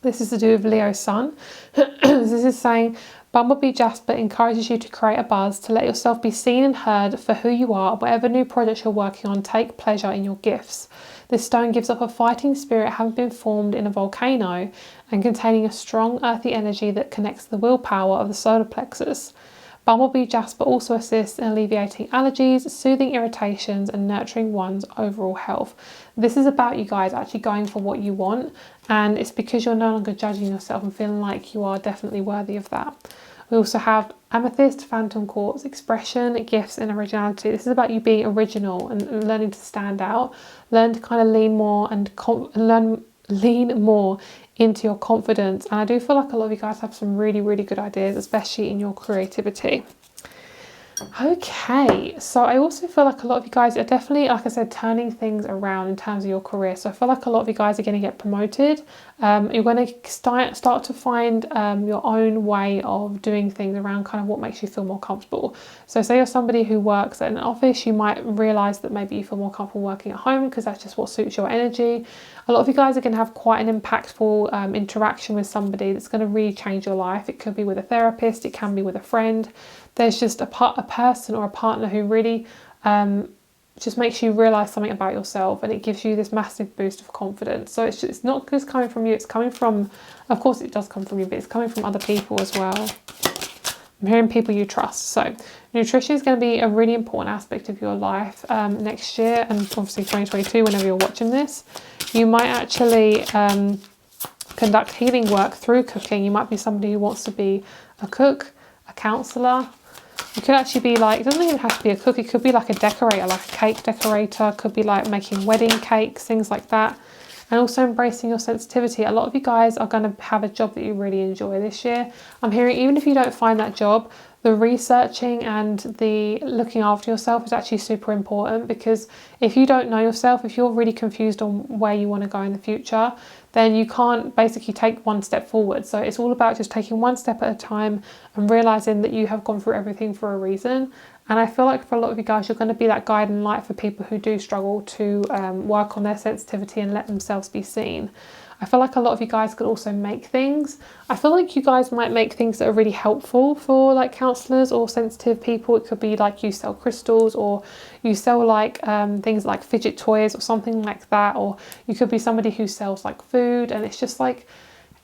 This is to do with Leo Sun. This is saying Bumblebee Jasper encourages you to create a buzz, to let yourself be seen and heard for who you are. Whatever new projects you're working on, take pleasure in your gifts. This stone gives off a fighting spirit having been formed in a volcano and containing a strong earthy energy that connects the willpower of the solar plexus. Bumblebee Jasper also assists in alleviating allergies, soothing irritations and nurturing one's overall health. This is about you guys actually going for what you want, and it's because you're no longer judging yourself and feeling like you are definitely worthy of that. We also have Amethyst, Phantom Quartz, Expression, Gifts and Originality. This is about you being original and learning to stand out. Learn to kind of lean more and lean more into your confidence. And I do feel like a lot of you guys have some really, really good ideas, especially in your creativity. Okay, so I also feel like a lot of you guys are definitely, like I said, turning things around in terms of your career. So I feel like a lot of you guys are going to get promoted. You're going to start to find your own way of doing things around kind of what makes you feel more comfortable. So say you're somebody who works at an office, you might realise that maybe you feel more comfortable working at home because that's just what suits your energy. A lot of you guys are going to have quite an impactful interaction with somebody that's going to really change your life. It could be with a therapist, it can be with a friend. There's just a person or a partner who really just makes you realise something about yourself, and it gives you this massive boost of confidence. So it's not just coming from you, it's coming from, of course it does come from you, but it's coming from other people as well. I'm hearing people you trust. So nutrition is going to be a really important aspect of your life next year, and obviously 2022 whenever you're watching this. You might actually conduct healing work through cooking. You might be somebody who wants to be a cook, a counsellor. You could actually be like, it doesn't even have to be a cook, it could be like a decorator, like a cake decorator, could be like making wedding cakes, things like that. And also embracing your sensitivity. A lot of you guys are going to have a job that you really enjoy this year. I'm hearing even if you don't find that job, the researching and the looking after yourself is actually super important, because if you don't know yourself, if you're really confused on where you want to go in the future, then you can't basically take one step forward. So it's all about just taking one step at a time and realising that you have gone through everything for a reason. And I feel like for a lot of you guys, you're going to be that guiding light for people who do struggle to work on their sensitivity and let themselves be seen. I feel like a lot of you guys could also make things. I feel like you guys might make things that are really helpful for like counsellors or sensitive people. It could be like you sell crystals, or you sell like things like fidget toys or something like that. Or you could be somebody who sells like food, and it's just like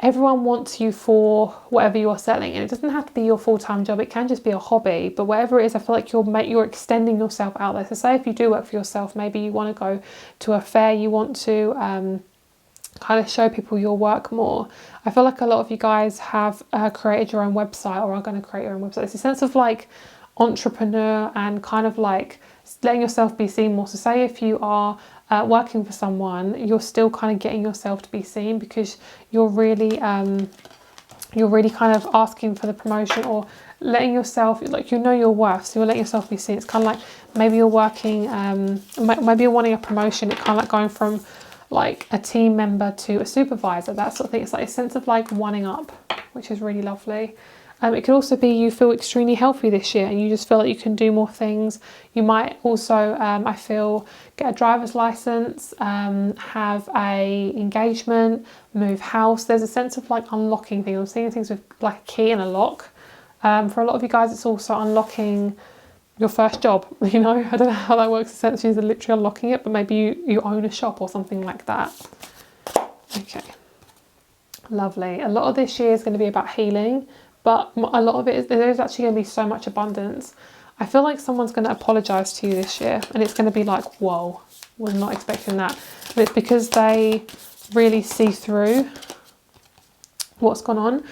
everyone wants you for whatever you're selling. And it doesn't have to be your full-time job, it can just be a hobby. But whatever it is, I feel like you're extending yourself out there. So say if you do work for yourself, maybe you want to go to a fair, you want to kind of show people your work more. I feel like a lot of you guys have created your own website or are going to create your own website. It's a sense of like entrepreneur and kind of like letting yourself be seen more. So say if you are working for someone, you're still kind of getting yourself to be seen, because you're really kind of asking for the promotion or letting yourself, like, you know your worth, so you're letting yourself be seen. It's kind of like maybe you're working, maybe you're wanting a promotion. It's kind of like going from like a team member to a supervisor, that sort of thing. It's like a sense of like one up, which is really lovely. It could also be you feel extremely healthy this year and you just feel like you can do more things. You might also, I feel, get a driver's license, have a engagement, move house. There's a sense of like unlocking things. I'm seeing things with like a key and a lock. For a lot of you guys, it's also unlocking your first job, you know. I don't know how that works, essentially is literally unlocking it, but maybe you own a shop or something like that. Okay, lovely. A lot of this year is going to be about healing, but a lot of it is, there's actually going to be so much abundance. I feel like someone's going to apologise to you this year, and it's going to be like, whoa, was not expecting that. But it's because they really see through what's gone on.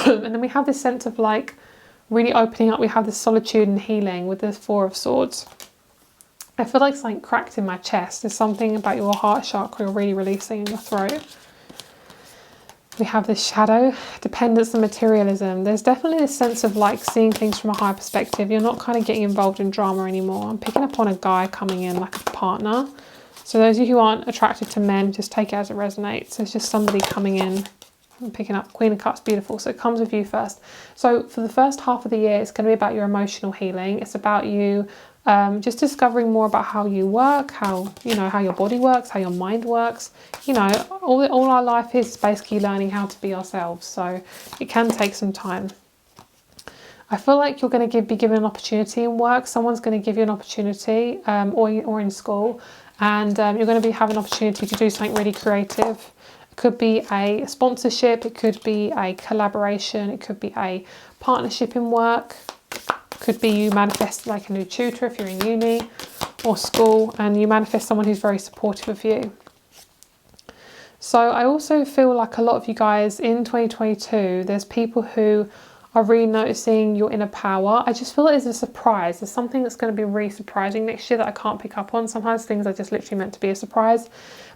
And then we have this sense of like really opening up. We have this solitude and healing with the Four of Swords. I feel like something cracked in my chest. There's something about your heart chakra you're really releasing in your throat. We have this shadow, dependence and materialism. There's definitely this sense of like seeing things from a higher perspective. You're not kind of getting involved in drama anymore. I'm picking up on a guy coming in like a partner. So those of you who aren't attracted to men, just take it as it resonates. There's just somebody coming in. I'm picking up Queen of Cups, beautiful. So it comes with you first. So for the first half of the year, it's going to be about your emotional healing. It's about you just discovering more about how you work, how your body works, how your mind works. You know, all our life is basically learning how to be ourselves. So it can take some time. I feel like you're going to be given an opportunity in work. Someone's going to give you an opportunity, or in school, and you're going to have an opportunity to do something really creative. It could be a sponsorship, it could be a collaboration, it could be a partnership in work, it could be you manifest like a new tutor if you're in uni or school, and you manifest someone who's very supportive of you. So I also feel like a lot of you guys in 2022, there's people who are really noticing your inner power. I just feel like there's a surprise. There's something that's going to be really surprising next year that I can't pick up on. Sometimes things are just literally meant to be a surprise.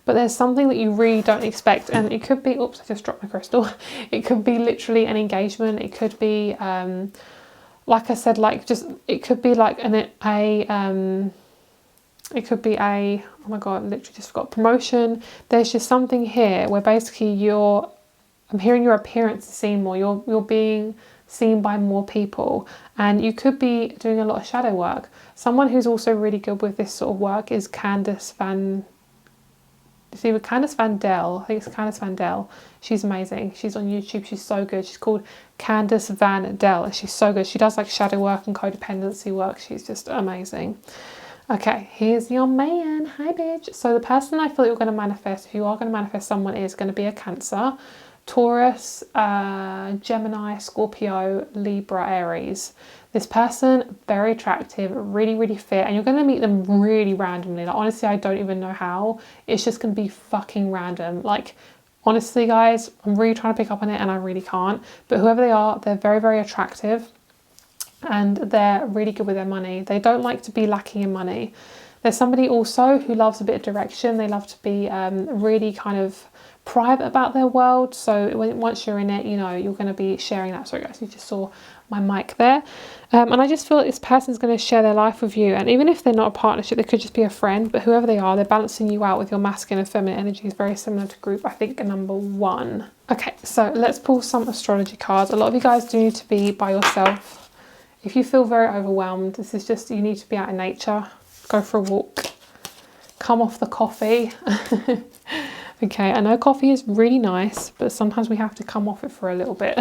But there's something that you really don't expect. And it could be, oops, I just dropped my crystal. It could be literally an engagement. It could be, like I said, like just, it could be like it could be a, oh my God, I literally just forgot, promotion. There's just something here where basically I'm hearing your appearance is seen more. You're being seen by more people, and you could be doing a lot of shadow work. Someone who's also really good with this sort of work is Candice Van Del. I think it's Candice Van Del. She's amazing. She's on YouTube. She's so good. She's called Candice Van Del, and she's so good. She does like shadow work and codependency work. She's just amazing. Okay, here's your man. Hi, bitch. So the person I feel you're going to manifest, if you are going to manifest someone, is going to be a Cancer, Taurus, Gemini, Scorpio, Libra, Aries. This person, very attractive, really, really fit, and you're going to meet them really randomly. Like, honestly, I don't even know how. It's just going to be fucking random. Like, honestly, guys, I'm really trying to pick up on it and I really can't. But whoever they are, they're very, very attractive. And they're really good with their money. They don't like to be lacking in money. There's somebody also who loves a bit of direction. They love to be really kind of private about their world. So once you're in it, you know, you're going to be sharing that. Sorry guys, you just saw my mic there. And I just feel like this person's going to share their life with you. And even if they're not a partnership, they could just be a friend. But whoever they are, they're balancing you out with your masculine and feminine energy. Is very similar to group, I think, number 1. Okay, so let's pull some astrology cards. A lot of you guys do need to be by yourself. If you feel very overwhelmed, this is just, you need to be out in nature, go for a walk, come off the coffee. Okay, I know coffee is really nice, but sometimes we have to come off it for a little bit.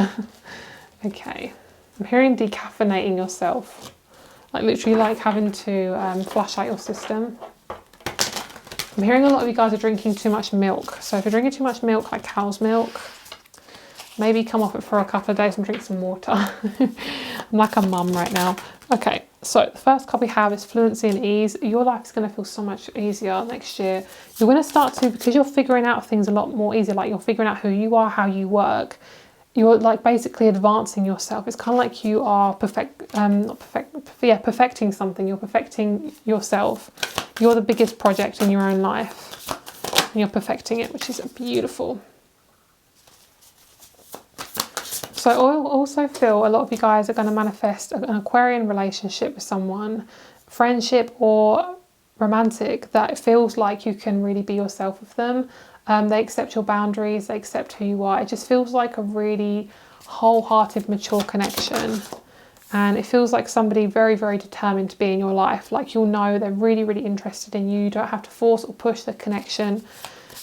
Okay, I'm hearing decaffeinating yourself, like literally like having to flush out your system. I'm hearing a lot of you guys are drinking too much milk. So if you're drinking too much milk, like cow's milk, maybe come off it for a couple of days and drink some water. I'm like a mum right now. Okay, so the first card we have is fluency and ease. Your life is going to feel so much easier next year. You're going to start to, because you're figuring out things a lot more easier, like you're figuring out who you are, how you work. You're like basically advancing yourself. It's kind of like you are perfecting something. You're perfecting yourself. You're the biggest project in your own life. And you're perfecting it, which is beautiful. So I also feel a lot of you guys are going to manifest an Aquarian relationship with someone, friendship or romantic, that it feels like you can really be yourself with them. They accept your boundaries, they accept who you are. It just feels like a really wholehearted, mature connection. And it feels like somebody very, very determined to be in your life. Like you'll know they're really, really interested in you. You don't have to force or push the connection.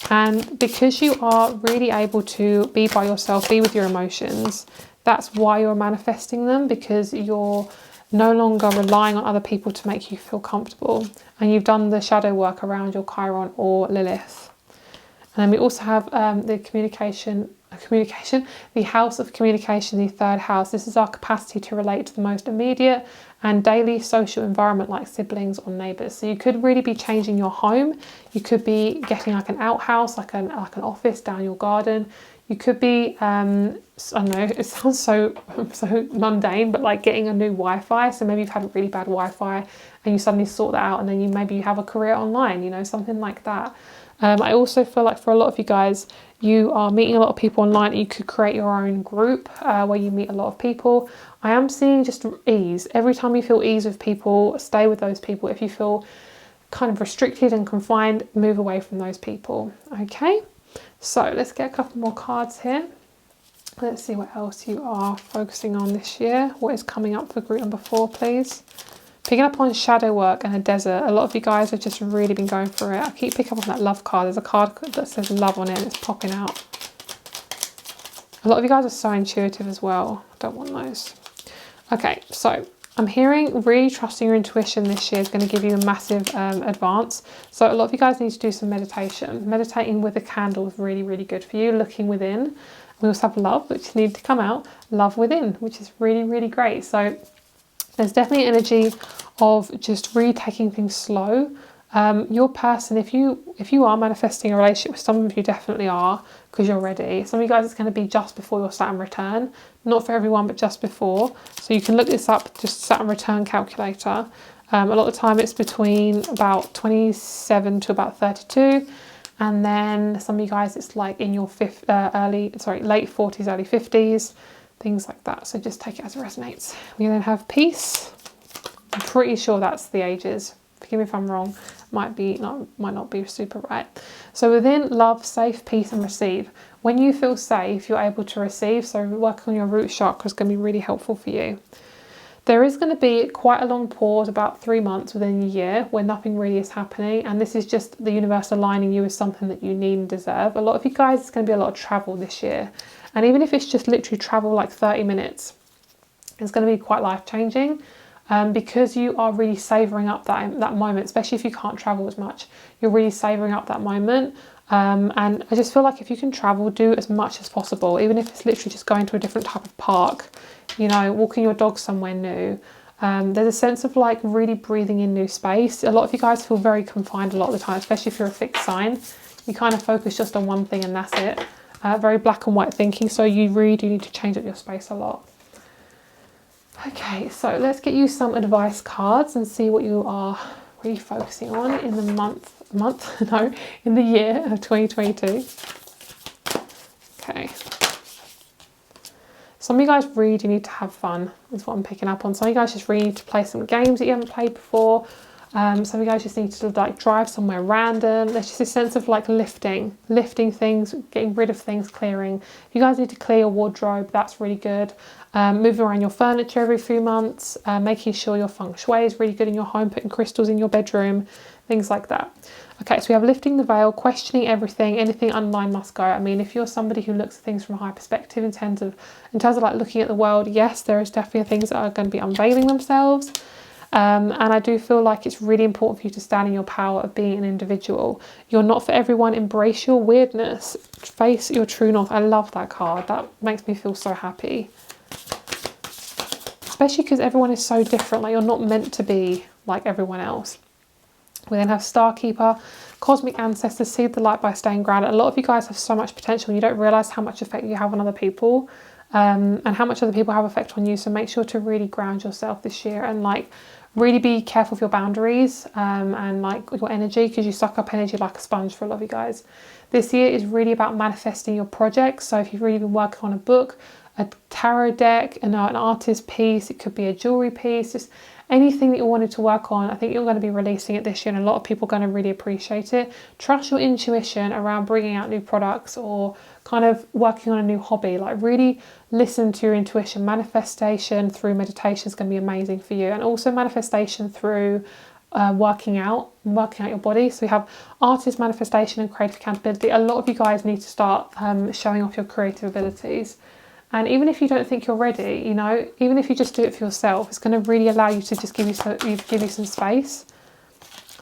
And because you are really able to be by yourself, be with your emotions, that's why you're manifesting them, because you're no longer relying on other people to make you feel comfortable. And you've done the shadow work around your Chiron or Lilith. And then we also have the the house of communication, the 3rd house. This is our capacity to relate to the most immediate and daily social environment, like siblings or neighbours. So you could really be changing your home. You could be getting like an outhouse, like an office down your garden. You could be, I don't know, it sounds so mundane, but like getting a new Wi-Fi. So maybe you've had really bad Wi-Fi and you suddenly sort that out, and then maybe you have a career online, you know, something like that. I also feel like for a lot of you guys, you are meeting a lot of people online, and you could create your own group where you meet a lot of people. I am seeing just ease. Every time you feel ease with people, stay with those people. If you feel kind of restricted and confined, move away from those people. Okay, so let's get a couple more cards here. Let's see what else you are focusing on this year. What is coming up for group number 4, please? Picking up on shadow work and a desert. A lot of you guys have just really been going through it. I keep picking up on that love card. There's a card that says love on it and it's popping out. A lot of you guys are so intuitive as well. I don't want those. Okay, so I'm hearing really trusting your intuition this year is going to give you a massive advance. So a lot of you guys need to do some meditation. Meditating with a candle is really, really good for you. Looking within. We also have love, which needs to come out. Love within, which is really, really great. So there's definitely energy of just really taking things slow. Your person, if you are manifesting a relationship with someone, you definitely are, because you're ready. Some of you guys, it's going to be just before your Saturn return. Not for everyone, but just before. So you can look this up, just Saturn return calculator. A lot of the time it's between about 27 to about 32. And then some of you guys, it's like in your late 40s, early 50s, things like that. So just take it as it resonates. We then have peace. I'm pretty sure that's the ages. Forgive me if I'm wrong. Might not be super right. So within love, safe, peace, and receive. When you feel safe, you're able to receive. So working on your root chakra is going to be really helpful for you. There is going to be quite a long pause, about 3 months within a year, where nothing really is happening. And this is just the universe aligning you with something that you need and deserve. A lot of you guys, it's going to be a lot of travel this year. And even if it's just literally travel like 30 minutes, it's going to be quite life-changing. Because you are really savouring up that moment, especially if you can't travel as much. You're really savouring up that moment. And I just feel like if you can travel, do as much as possible, even if it's literally just going to a different type of park, you know, walking your dog somewhere new. There's a sense of like really breathing in new space. A lot of you guys feel very confined a lot of the time, especially if you're a fixed sign. You kind of focus just on one thing and that's it. Very black and white thinking, so you really do need to change up your space a lot. Okay, so let's get you some advice cards and see what you are really focusing on in the in the year of 2022. Okay. Some of you guys really do need to have fun, is what I'm picking up on. Some of you guys just really need to play some games that you haven't played before. Some of you guys just need to like drive somewhere random. There's just a sense of like lifting things, getting rid of things, clearing. If you guys need to clear your wardrobe, that's really good. Moving around your furniture every few months, making sure your feng shui is really good in your home, putting crystals in your bedroom, things like that. Okay, so we have lifting the veil, questioning everything, anything online must go. I mean, if you're somebody who looks at things from a high perspective in terms of like looking at the world, yes, there is definitely things that are going to be unveiling themselves. And I do feel like it's really important for you to stand in your power of being an individual. You're not for everyone. Embrace your weirdness. Face your true north. I love that card. That makes me feel so happy. Especially because everyone is so different. Like, you're not meant to be like everyone else. We then have Star Keeper, Cosmic Ancestors, seed the light by staying grounded. A lot of you guys have so much potential and you don't realise how much effect you have on other people. And how much other people have effect on you. So make sure to really ground yourself this year and like really be careful of your boundaries and like your energy, because you suck up energy like a sponge for a lot of you guys. This year is really about manifesting your projects. So if you've really been working on a book, a tarot deck, an artist piece, it could be a jewelry piece, just anything that you wanted to work on, I think you're going to be releasing it this year and a lot of people are going to really appreciate it. Trust your intuition around bringing out new products or kind of working on a new hobby. Like, really listen to your intuition. Manifestation through meditation is going to be amazing for you, and also manifestation through working out your body. So we have artist manifestation and creative accountability. A lot of you guys need to start showing off your creative abilities. And even if you don't think you're ready, you know, even if you just do it for yourself, it's going to really allow you to just give you some space.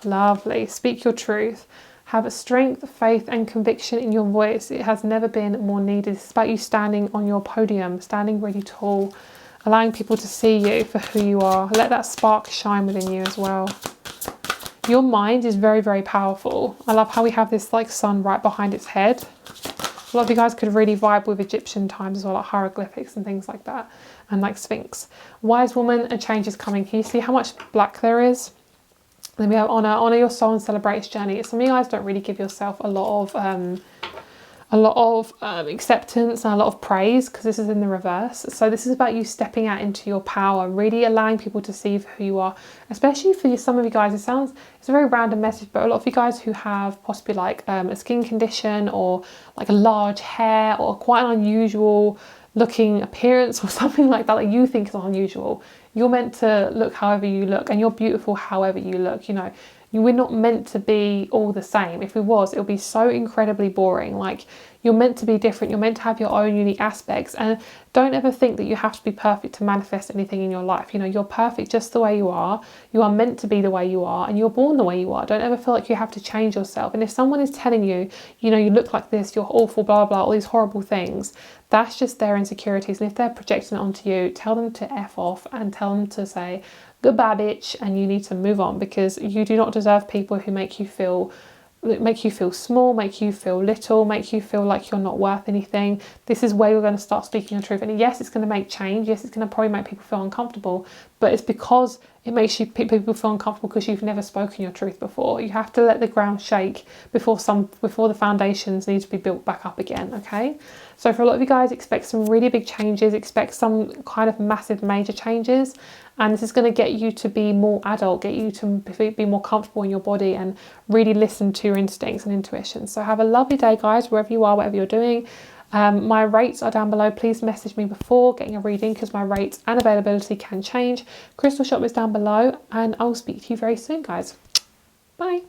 Lovely. Speak your truth. Have a strength, faith and conviction in your voice. It has never been more needed. It's about you standing on your podium, standing really tall, allowing people to see you for who you are. Let that spark shine within you as well. Your mind is very, very powerful. I love how we have this like sun right behind its head. A lot of you guys could really vibe with Egyptian times as well, like hieroglyphics and things like that, and like Sphinx. Wise woman, a change is coming. Can you see how much black there is? Then we have honor your soul and celebrate its journey. Some of you guys don't really give yourself a lot of acceptance and a lot of praise, because this is in the reverse. So this is about you stepping out into your power, really allowing people to see who you are. Especially for some of you guys, it's a very random message, but a lot of you guys who have possibly like a skin condition or like a large hair or quite an unusual looking appearance or something like that you think is unusual. You're meant to look however you look, and you're beautiful however you look. You know, we're not meant to be all the same. If we was, it would be so incredibly boring. Like, you're meant to be different. You're meant to have your own unique aspects, and don't ever think that you have to be perfect to manifest anything in your life. You know, you're perfect just the way you are. You are meant to be the way you are, and you're born the way you are. Don't ever feel like you have to change yourself. And if someone is telling you, you know, you look like this, you're awful, blah, blah, all these horrible things, that's just their insecurities. And if they're projecting it onto you, tell them to F off and tell them to say, goodbye bitch, and you need to move on, because you do not deserve people who make you feel small, make you feel little, make you feel like you're not worth anything. This is where you're going to start speaking your truth. And yes, it's going to make change. Yes, it's going to probably make people feel uncomfortable, but it's because it makes people feel uncomfortable because you've never spoken your truth before. You have to let the ground shake before the foundations need to be built back up again, okay? So for a lot of you guys, expect some really big changes, expect some kind of massive major changes, and this is going to get you to be more adult, get you to be more comfortable in your body and really listen to your instincts and intuition. So have a lovely day, guys, wherever you are, whatever you're doing. My rates are down below. Please message me before getting a reading, because my rates and availability can change. Crystal shop is down below, and I'll speak to you very soon, guys. Bye.